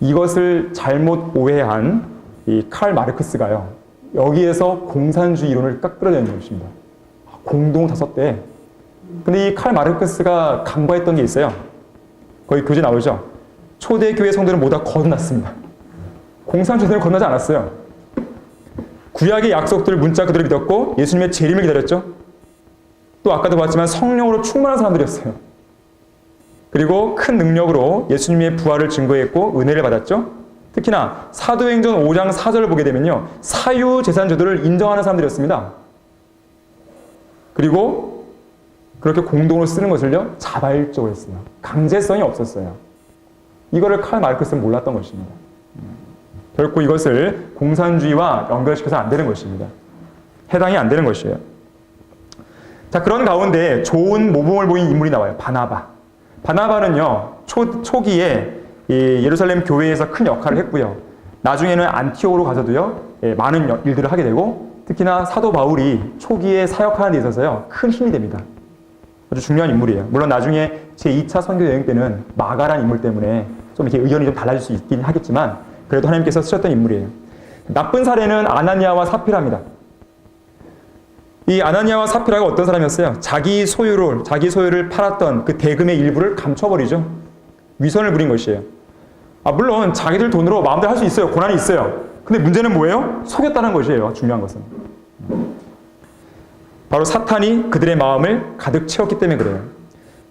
이것을 잘못 오해한 이 칼 마르크스가요, 여기에서 공산주의 이론을 끌어내는 것입니다. 공동 다 썼대. 근데 이 칼 마르크스가 간과했던 게 있어요. 거기 교재 나오죠. 초대교회 성도는 모두 다 거듭났습니다. 공산주의는 거듭나지 않았어요. 구약의 약속들을 문자 그대로 믿었고 예수님의 재림을 기다렸죠. 또 아까도 봤지만 성령으로 충만한 사람들이었어요. 그리고 큰 능력으로 예수님의 부활을 증거했고 은혜를 받았죠. 특히나 사도행전 5장 4절을 보게 되면요, 사유재산제도를 인정하는 사람들이었습니다. 그리고 그렇게 공동으로 쓰는 것을요, 자발적으로 했어요. 강제성이 없었어요. 이거를 칼 마르크스는 몰랐던 것입니다. 결코 이것을 공산주의와 연결시켜서 안 되는 것입니다. 해당이 안 되는 것이에요. 자, 그런 가운데 좋은 모범을 보인 인물이 나와요. 바나바. 바나바는요, 초기에 예루살렘 교회에서 큰 역할을 했고요. 나중에는 안티옥으로 가서도요, 많은 일들을 하게 되고, 특히나 사도 바울이 초기에 사역하는 데 있어서요, 큰 힘이 됩니다. 아주 중요한 인물이에요. 물론 나중에 제2차 선교 여행 때는 마가라는 인물 때문에 좀 이렇게 의견이 좀 달라질 수 있긴 하겠지만, 그래도 하나님께서 쓰셨던 인물이에요. 나쁜 사례는 아나니아와 사피라입니다. 이 아나니아와 사피라가 어떤 사람이었어요? 자기 소유를 팔았던 그 대금의 일부를 감춰버리죠. 위선을 부린 것이에요. 물론 자기들 돈으로 마음대로 할 수 있어요. 고난이 있어요. 근데 문제는 뭐예요? 속였다는 것이에요. 중요한 것은. 바로 사탄이 그들의 마음을 가득 채웠기 때문에 그래요.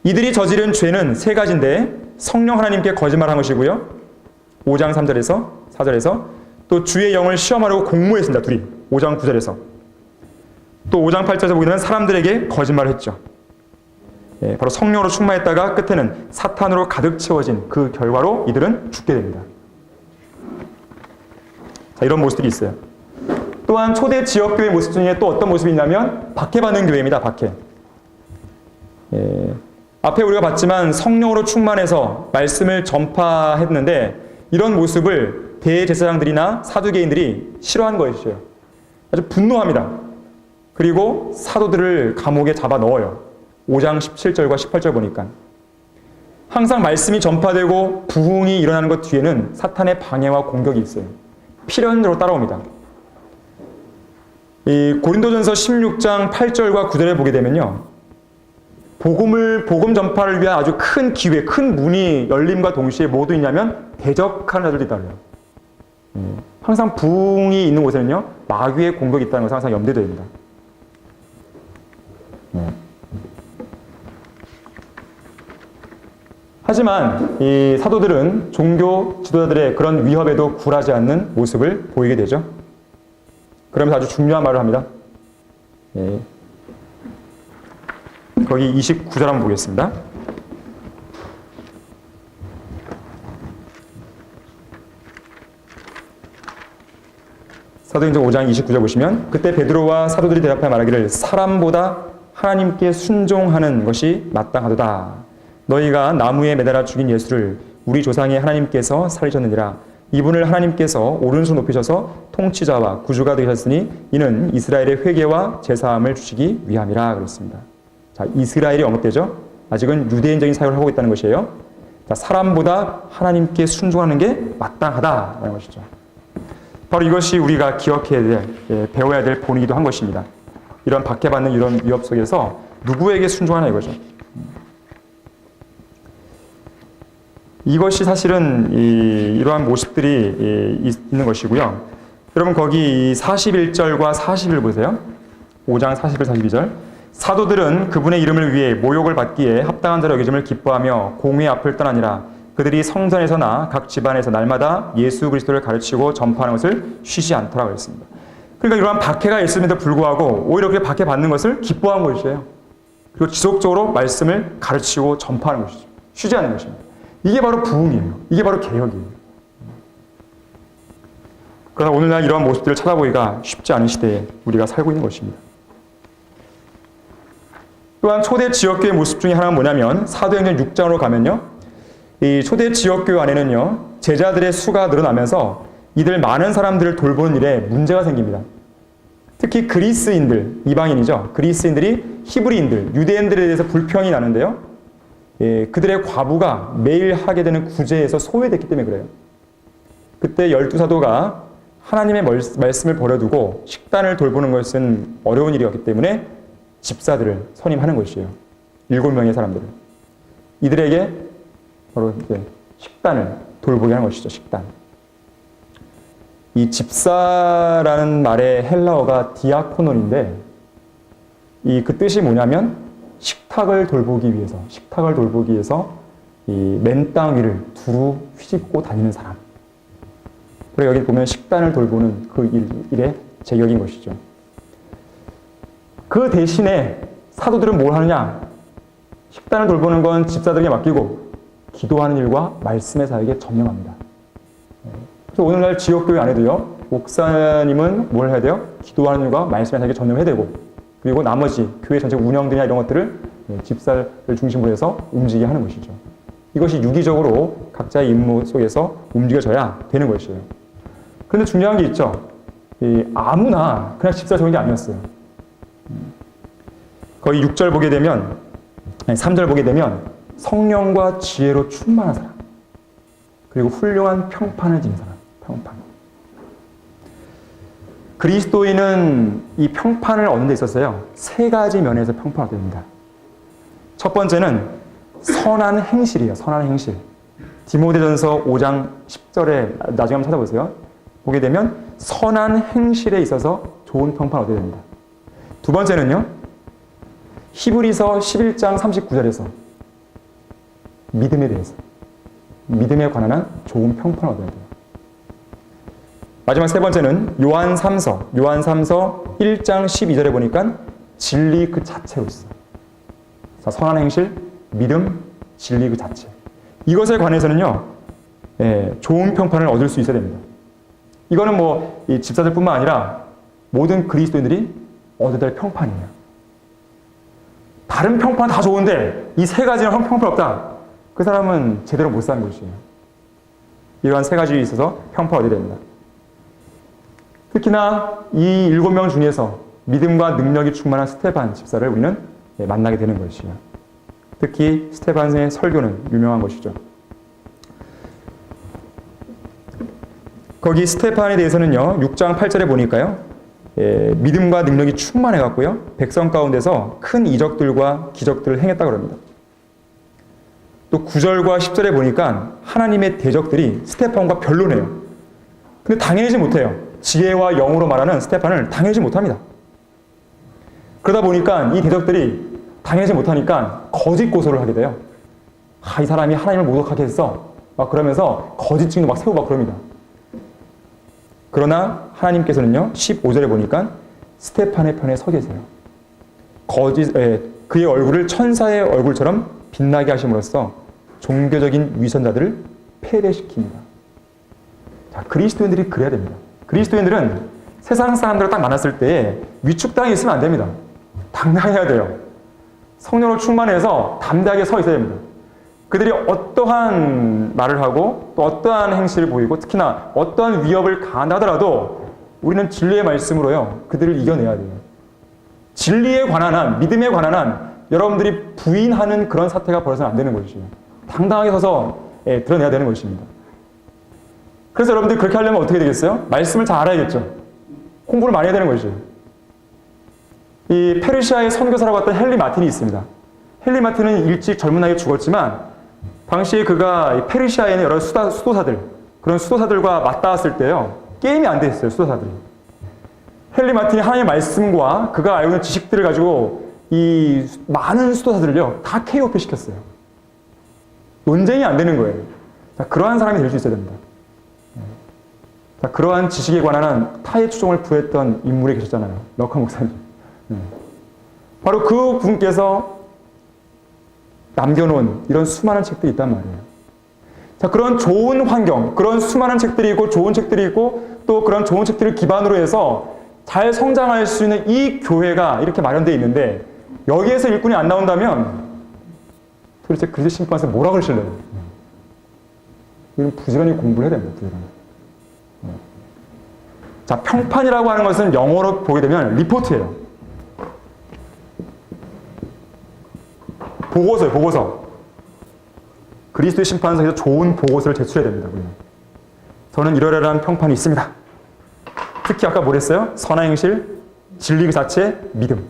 이들이 저지른 죄는 세 가지인데, 성령 하나님께 거짓말한 것이고요. 5장 3절에서 4절에서 또 주의 영을 시험하려고 공모했습니다. 둘이. 5장 9절에서. 또 5장 8절에서 보게 되면 사람들에게 거짓말을 했죠. 바로 성령으로 충만했다가 끝에는 사탄으로 가득 채워진 그 결과로 이들은 죽게 됩니다. 자, 이런 모습들이 있어요. 또한 초대 지역교회 모습 중에 또 어떤 모습이 있냐면 박해받는 교회입니다. 박해. 앞에 우리가 봤지만 성령으로 충만해서 말씀을 전파했는데 이런 모습을 대제사장들이나 사두개인들이 싫어한 것이에요. 아주 분노합니다. 그리고 사도들을 감옥에 잡아 넣어요. 5장 17절과 18절 보니까. 항상 말씀이 전파되고 부흥이 일어나는 것 뒤에는 사탄의 방해와 공격이 있어요. 필연적으로 따라옵니다. 이 고린도전서 16장 8절과 9절에 보게 되면요, 복음 전파를 위한 아주 큰 기회, 큰 문이 열림과 동시에 뭐도 있냐면 대적하는 자들이 있다고요. 항상 부흥이 있는 곳에는요, 마귀의 공격이 있다는 것을 항상 염두에 둬야 됩니다. 하지만 이 사도들은 종교 지도자들의 그런 위협에도 굴하지 않는 모습을 보이게 되죠. 그러면서 아주 중요한 말을 합니다. 거기 29절 한번 보겠습니다. 사도행전 5장 29절 보시면 그때 베드로와 사도들이 대답하여 말하기를 사람보다 하나님께 순종하는 것이 마땅하도다. 너희가 나무에 매달아 죽인 예수를 우리 조상의 하나님께서 살리셨느니라. 이분을 하나님께서 오른손 높이셔서 통치자와 구주가 되셨으니 이는 이스라엘의 회개와 제사함을 주시기 위함이라 그랬습니다. 자, 이스라엘이 언급되죠. 아직은 유대인적인 사역을 하고 있다는 것이에요. 자, 사람보다 하나님께 순종하는 게 마땅하다라는 것이죠. 바로 이것이 우리가 기억해야 될, 배워야 될 본이기도 한 것입니다. 이런 박해받는 이런 위협 속에서 누구에게 순종하냐 이거죠. 이것이 사실은 이러한 모습들이 있는 것이고요. 여러분 거기 41절과 41 보세요. 5장 41, 42절. 사도들은 그분의 이름을 위해 모욕을 받기에 합당한 자로 여겨짐을 기뻐하며 공회 앞을 떠나니라. 그들이 성전에서나 각 집안에서 날마다 예수 그리스도를 가르치고 전파하는 것을 쉬지 않더라 그랬습니다. 그러니까 이러한 박해가 있음에도 불구하고 오히려 그렇게 박해받는 것을 기뻐한 것이에요. 그리고 지속적으로 말씀을 가르치고 전파하는 것이죠. 쉬지 않는 것입니다. 이게 바로 부흥이에요. 이게 바로 개혁이에요. 그러나 오늘날 이러한 모습들을 찾아보기가 쉽지 않은 시대에 우리가 살고 있는 것입니다. 또한 초대 지역교회 모습 중에 하나는 뭐냐면 사도행전 6장으로 가면요. 이 초대 지역교회 안에는요. 제자들의 수가 늘어나면서 이들 많은 사람들을 돌보는 일에 문제가 생깁니다. 특히 그리스인들, 이방인이죠. 그리스인들이 히브리인들, 유대인들에 대해서 불평이 나는데요. 그들의 과부가 매일 하게 되는 구제에서 소외됐기 때문에 그래요. 그때 12사도가 하나님의 말씀을 버려두고 식단을 돌보는 것은 어려운 일이었기 때문에 집사들을 선임하는 것이에요. 7명의 사람들을. 이들에게 바로 이제 식단을 돌보게 하는 것이죠. 식단. 이 집사라는 말의 헬라어가 디아코논인데 그 뜻이 뭐냐면 식탁을 돌보기 위해서 이 맨땅 위를 두루 휘집고 다니는 사람. 그리고 여기 보면 식단을 돌보는 그 일의 제격인 것이죠. 그 대신에 사도들은 뭘 하느냐? 식단을 돌보는 건 집사들에게 맡기고 기도하는 일과 말씀의 사역에 전념합니다. 그래서 오늘날 지역교회 안에도요. 목사님은 뭘 해야 돼요? 기도하는 일과 말씀의 사역에 전념해야 되고 그리고 나머지 교회 전체 운영들이나 이런 것들을 집사를 중심으로 해서 움직이게 하는 것이죠. 이것이 유기적으로 각자의 임무 속에서 움직여져야 되는 것이에요. 그런데 중요한 게 있죠. 아무나 그냥 집사 좋은 게 아니었어요. 거의 6절 보게 되면 3절 보게 되면 성령과 지혜로 충만한 사람 그리고 훌륭한 평판을 지닌 사람. 평판. 그리스도인은 이 평판을 얻는 데 있어서요. 3가지 면에서 평판을 얻게 됩니다. 첫 번째는 선한 행실이에요. 선한 행실. 디모데전서 5장 10절에 나중에 한번 찾아보세요. 보게 되면 선한 행실에 있어서 좋은 평판을 얻게 됩니다. 두 번째는요. 히브리서 11장 39절에서 믿음에 대해서 믿음에 관한 좋은 평판을 얻어야 돼요. 마지막 세 번째는 요한 3서 1장 12절에 보니까 진리 그 자체로 있어. 선한 행실, 믿음, 진리 그 자체. 이것에 관해서는요. 좋은 평판을 얻을 수 있어야 됩니다. 이거는 이 집사들뿐만 아니라 모든 그리스도인들이 얻어야 될 평판이에요. 다른 평판 다 좋은데 이 3가지는 평판 없다. 그 사람은 제대로 못 사는 것이에요. 이러한 3가지에 있어서 평판을 얻어야 됩니다. 특히나 이 7명 중에서 믿음과 능력이 충만한 스테반 집사를 우리는 만나게 되는 것이에요. 특히 스테반의 설교는 유명한 것이죠. 거기 스테반에 대해서는요. 6장 8절에 보니까요. 믿음과 능력이 충만해갖고요. 백성 가운데서 큰 이적들과 기적들을 행했다고 합니다. 또 9절과 10절에 보니까 하나님의 대적들이 스테판과 별로네요. 근데 당해내지 못해요. 지혜와 영으로 말하는 스테판을 당해내지 못합니다. 그러다 보니까 이 대적들이 당해내지 못하니까 거짓 고소를 하게 돼요. 이 사람이 하나님을 모독하게 했어. 막 그러면서 거짓 증거 막 세우고 막 그럽니다. 그러나 하나님께서는요. 15절에 보니까 스테판의 편에 서 계세요. 그의 얼굴을 천사의 얼굴처럼 빛나게 하심으로써 종교적인 위선자들을 패배시킵니다. 자, 그리스도인들이 그래야 됩니다. 그리스도인들은 세상 사람들을 딱 만났을 때 위축당해 있으면 안 됩니다. 당당해야 돼요. 성령으로 충만해서 담대하게 서 있어야 됩니다. 그들이 어떠한 말을 하고 또 어떠한 행실을 보이고 특히나 어떠한 위협을 가한다더라도 우리는 진리의 말씀으로요. 그들을 이겨내야 돼요. 진리에 관한 한, 믿음에 관한 한 여러분들이 부인하는 그런 사태가 벌어서는 안 되는 것이에요. 당당하게 서서 드러내야 되는 것입니다. 그래서 여러분들이 그렇게 하려면 어떻게 되겠어요? 말씀을 잘 알아야겠죠. 공부를 많이 해야 되는 것이죠. 이 페르시아의 선교사라고 했던 헨리 마틴이 있습니다. 헨리 마틴은 일찍 젊은 나이에 죽었지만 당시에 그가 페르시아에 있는 여러 수도사들, 그런 수도사들과 맞닿았을 때요, 게임이 안 돼 있어요, 수도사들이. 헨리 마틴이 하나님의 말씀과 그가 알고 있는 지식들을 가지고 이 많은 수도사들을요, 다 KOP 시켰어요. 논쟁이 안 되는 거예요. 자, 그러한 사람이 될 수 있어야 됩니다. 자, 그러한 지식에 관한 타의 추종을 부했던 인물이 계셨잖아요. 럭커 목사님. 바로 그 분께서 남겨놓은 이런 수많은 책들이 있단 말이에요. 자, 그런 좋은 환경, 그런 수많은 책들이 있고 좋은 책들이 있고 또 그런 좋은 책들을 기반으로 해서 잘 성장할 수 있는 이 교회가 이렇게 마련되어 있는데 여기에서 일꾼이 안 나온다면 도대체 그리스도 심판에서 뭐라 그러실래요? 이건 부지런히 공부를 해야 됩니다. 부지런히. 자, 평판이라고 하는 것은 영어로 보게 되면 리포트예요. 보고서예요, 보고서. 그리스도의 심판서에서 좋은 보고서를 제출해야 됩니다. 우리는. 저는 이러이러한 평판이 있습니다. 특히 아까 뭐랬어요? 선한 행실, 진리 그 자체, 믿음.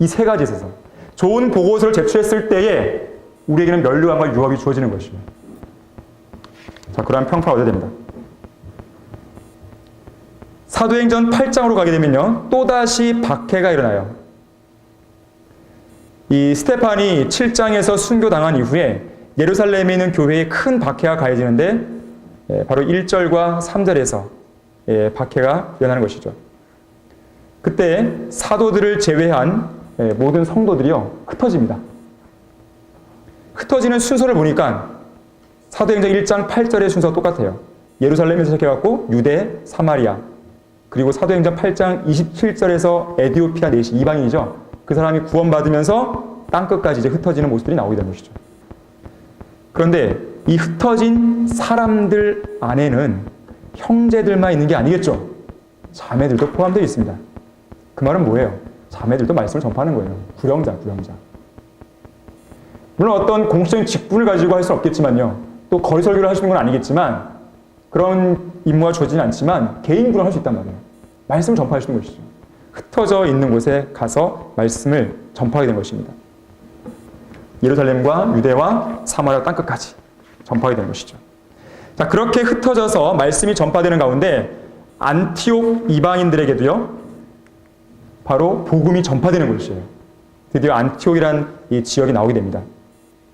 이 세 가지에 있어서 좋은 보고서를 제출했을 때에 우리에게는 면류관과 유업이 주어지는 것이에요. 자, 그러한 평판을 얻어야 됩니다. 사도행전 8장으로 가게 되면요, 또다시 박해가 일어나요. 이 스테판이 7장에서 순교당한 이후에 예루살렘에 있는 교회에 큰 박해가 가해지는데 바로 1절과 3절에서 박해가 일어나는 것이죠. 그때 사도들을 제외한 모든 성도들이요, 흩어집니다. 흩어지는 순서를 보니까 사도행전 1장 8절의 순서가 똑같아요. 예루살렘에서 시작해갖고 유대, 사마리아, 그리고 사도행전 8장 27절에서 에디오피아 내시 이방인이죠. 그 사람이 구원받으면서 땅끝까지 이제 흩어지는 모습들이 나오게 되는 것이죠. 그런데 이 흩어진 사람들 안에는 형제들만 있는 게 아니겠죠. 자매들도 포함되어 있습니다. 그 말은 뭐예요? 자매들도 말씀을 전파하는 거예요. 구령자. 물론 어떤 공식적인 직분을 가지고 할 수는 없겠지만요. 또 거리 설교를 하시는 건 아니겠지만 그런 임무가 주어지진 않지만 개인구를 할 수 있단 말이에요. 말씀을 전파하시는 것이죠. 흩어져 있는 곳에 가서 말씀을 전파하게 된 것입니다. 예루살렘과 유대와 사마리아 땅끝까지 전파하게 된 것이죠. 자, 그렇게 흩어져서 말씀이 전파되는 가운데 안티옥 이방인들에게도요, 바로 복음이 전파되는 곳이에요. 드디어 안티옥이라는 이 지역이 나오게 됩니다.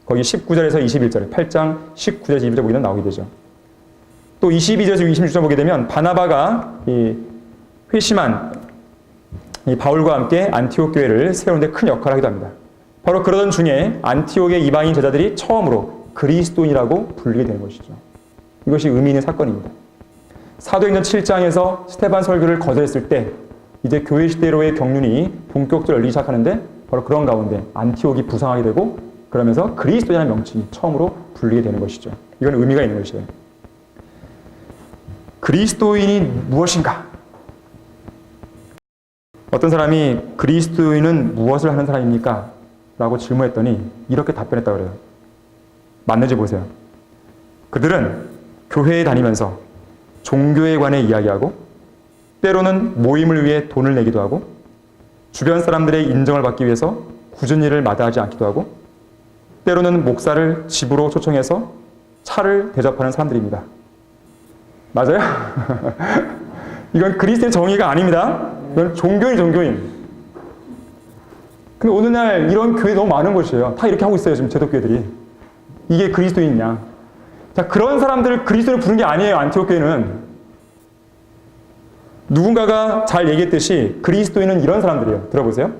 거기 19절에서 21절, 8장 19절에서 22절 보게 되면 나오게 되죠. 또 22절에서 26절 보게 되면 바나바가 이 회심한 이 바울과 함께 안티옥 교회를 세우는 데 큰 역할을 하기도 합니다. 바로 그러던 중에 안티옥의 이방인 제자들이 처음으로 그리스도인이라고 불리게 되는 것이죠. 이것이 의미 있는 사건입니다. 사도행전 7장에서 스테반 설교를 거절했을 때 이제 교회 시대로의 경륜이 본격적으로 열리기 시작하는데 바로 그런 가운데 안티옥이 부상하게 되고 그러면서 그리스도인이라는 명칭이 처음으로 불리게 되는 것이죠. 이건 의미가 있는 것이에요. 그리스도인이 무엇인가? 어떤 사람이 그리스도인은 무엇을 하는 사람입니까? 라고 질문했더니 이렇게 답변했다고 그래요. 맞는지 보세요. 그들은 교회에 다니면서 종교에 관해 이야기하고 때로는 모임을 위해 돈을 내기도 하고 주변 사람들의 인정을 받기 위해서 굳은 일을 마다하지 않기도 하고 때로는 목사를 집으로 초청해서 차를 대접하는 사람들입니다. 맞아요? 이건 그리스도의 정의가 아닙니다. 이건 종교인. 근데 오늘날 이런 교회 너무 많은 것이에요. 다 이렇게 하고 있어요, 지금 제독교회들이. 이게 그리스도인이냐. 자, 그런 사람들을 그리스도를 부른 게 아니에요, 안티옥 교회는. 누군가가 잘 얘기했듯이 그리스도인은 이런 사람들이에요. 들어보세요.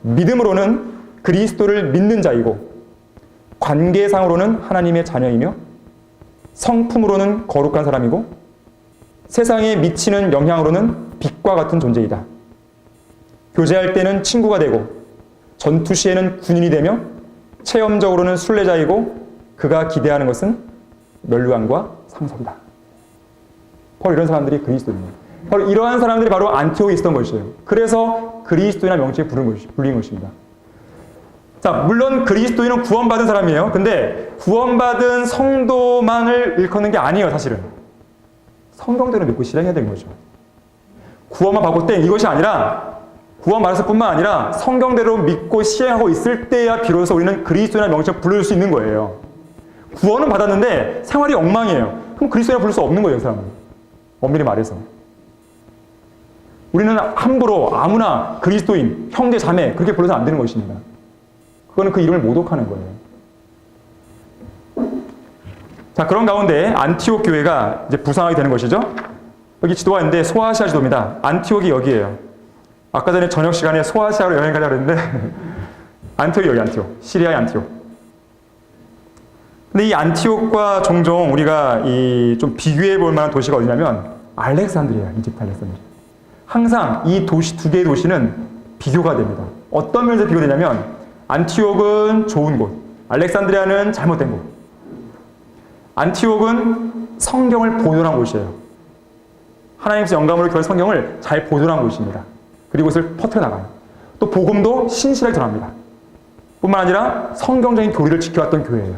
믿음으로는 그리스도를 믿는 자이고 관계상으로는 하나님의 자녀이며 성품으로는 거룩한 사람이고 세상에 미치는 영향으로는 빛과 같은 존재이다. 교제할 때는 친구가 되고 전투 시에는 군인이 되며 체험적으로는 순례자이고 그가 기대하는 것은 면류관과 상속이다. 바로 이런 사람들이 그리스도인이에요. 바로 이러한 사람들이 바로 안티옥에 있었던 것이에요. 그래서 그리스도인이라는 명칭에 불린 것입니다. 자, 물론 그리스도인은 구원받은 사람이에요. 근데 구원받은 성도만을 일컫는 게 아니에요, 사실은. 성경대로 믿고 실행해야 되는 거죠. 구원만 받고 땡 이것이 아니라 구원 받았을 뿐만 아니라 성경대로 믿고 실행하고 있을 때야 비로소 우리는 그리스도인의 명칭을 부를 수 있는 거예요. 구원은 받았는데 생활이 엉망이에요. 그럼 그리스도인을 부를 수 없는 거예요, 그 사람은. 엄밀히 말해서. 우리는 함부로 아무나 그리스도인, 형제, 자매 그렇게 불러서 안 되는 것입니다. 그거는 그 이름을 모독하는 거예요. 자, 그런 가운데 안티옥 교회가 이제 부상하게 되는 것이죠. 여기 지도가 있는데 소아시아 지도입니다. 안티옥이 여기예요. 아까 전에 저녁 시간에 소아시아로 여행 가려고 했는데 안티옥이 여기 안티옥. 시리아의 안티옥. 근데 이 안티옥과 종종 우리가 좀 비교해 볼 만한 도시가 어디냐면 알렉산드리아, 이집트 알렉산드리아. 항상 이 도시, 두 개의 도시는 비교가 됩니다. 어떤 면에서 비교되냐면 안티옥은 좋은 곳, 알렉산드리아는 잘못된 곳. 안티옥은 성경을 보존한 곳이에요. 하나님께서 영감으로 교회 성경을 잘 보존한 곳입니다. 그리고 이것을 퍼뜨려 나가요. 또 복음도 신실하게 전합니다. 뿐만 아니라 성경적인 교리를 지켜왔던 교회예요.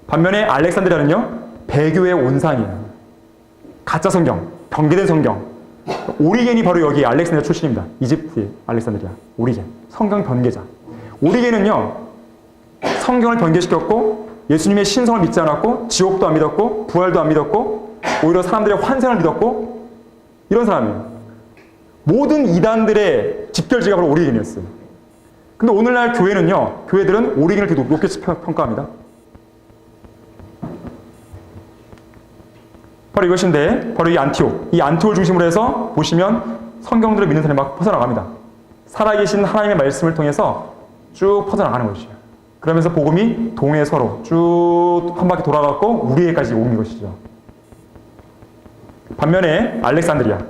반면에 알렉산드리아는요, 배교의 온상이에요. 가짜 성경, 변개된 성경. 오리겐이 바로 여기 알렉산드리아 출신입니다. 이집트 알렉산드리아. 오리겐. 성경 변개자. 오리겐은요, 성경을 변개시켰고 예수님의 신성을 믿지 않았고 지옥도 안 믿었고 부활도 안 믿었고 오히려 사람들의 환생을 믿었고 이런 사람이에요. 모든 이단들의 집결지가 바로 오리겐이었어요. 근데 오늘날 교회는요, 교회들은 오리겐을 되게 높게 평가합니다. 바로 이것인데, 바로 이 안티옥. 이 안티옥을 중심으로 해서 보시면 성경들을 믿는 사람이 막 퍼져나갑니다. 살아계신 하나님의 말씀을 통해서 쭉 퍼져나가는 것이죠. 그러면서 복음이 동해 서로 쭉 한 바퀴 돌아갔고 우리에게까지 오는 것이죠. 반면에 알렉산드리아를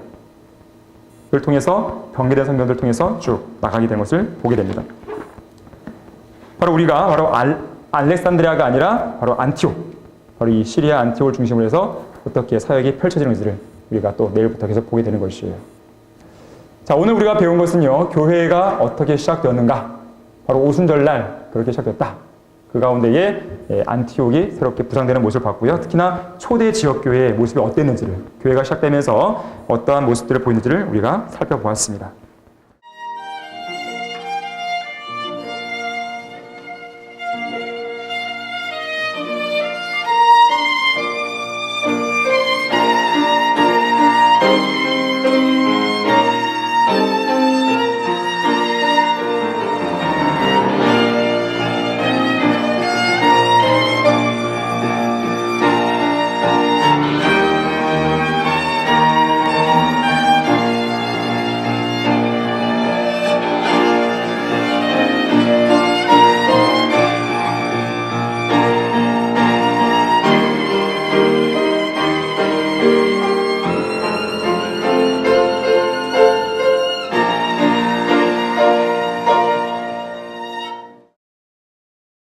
통해서 변개된 성경들을 통해서 쭉 나가게 된 것을 보게 됩니다. 바로 우리가 바로 알렉산드리아가 아니라 바로 안티옥, 바로 이 시리아 안티옥을 중심으로 해서 어떻게 사역이 펼쳐지는지를 우리가 또 내일부터 계속 보게 되는 것이에요. 자, 오늘 우리가 배운 것은요, 교회가 어떻게 시작되었는가? 바로 오순절날 그렇게 시작됐다. 그 가운데에 안티옥이 새롭게 부상되는 모습을 봤고요. 특히나 초대 지역교회의 모습이 어땠는지를, 교회가 시작되면서 어떠한 모습들을 보이는지를 우리가 살펴보았습니다.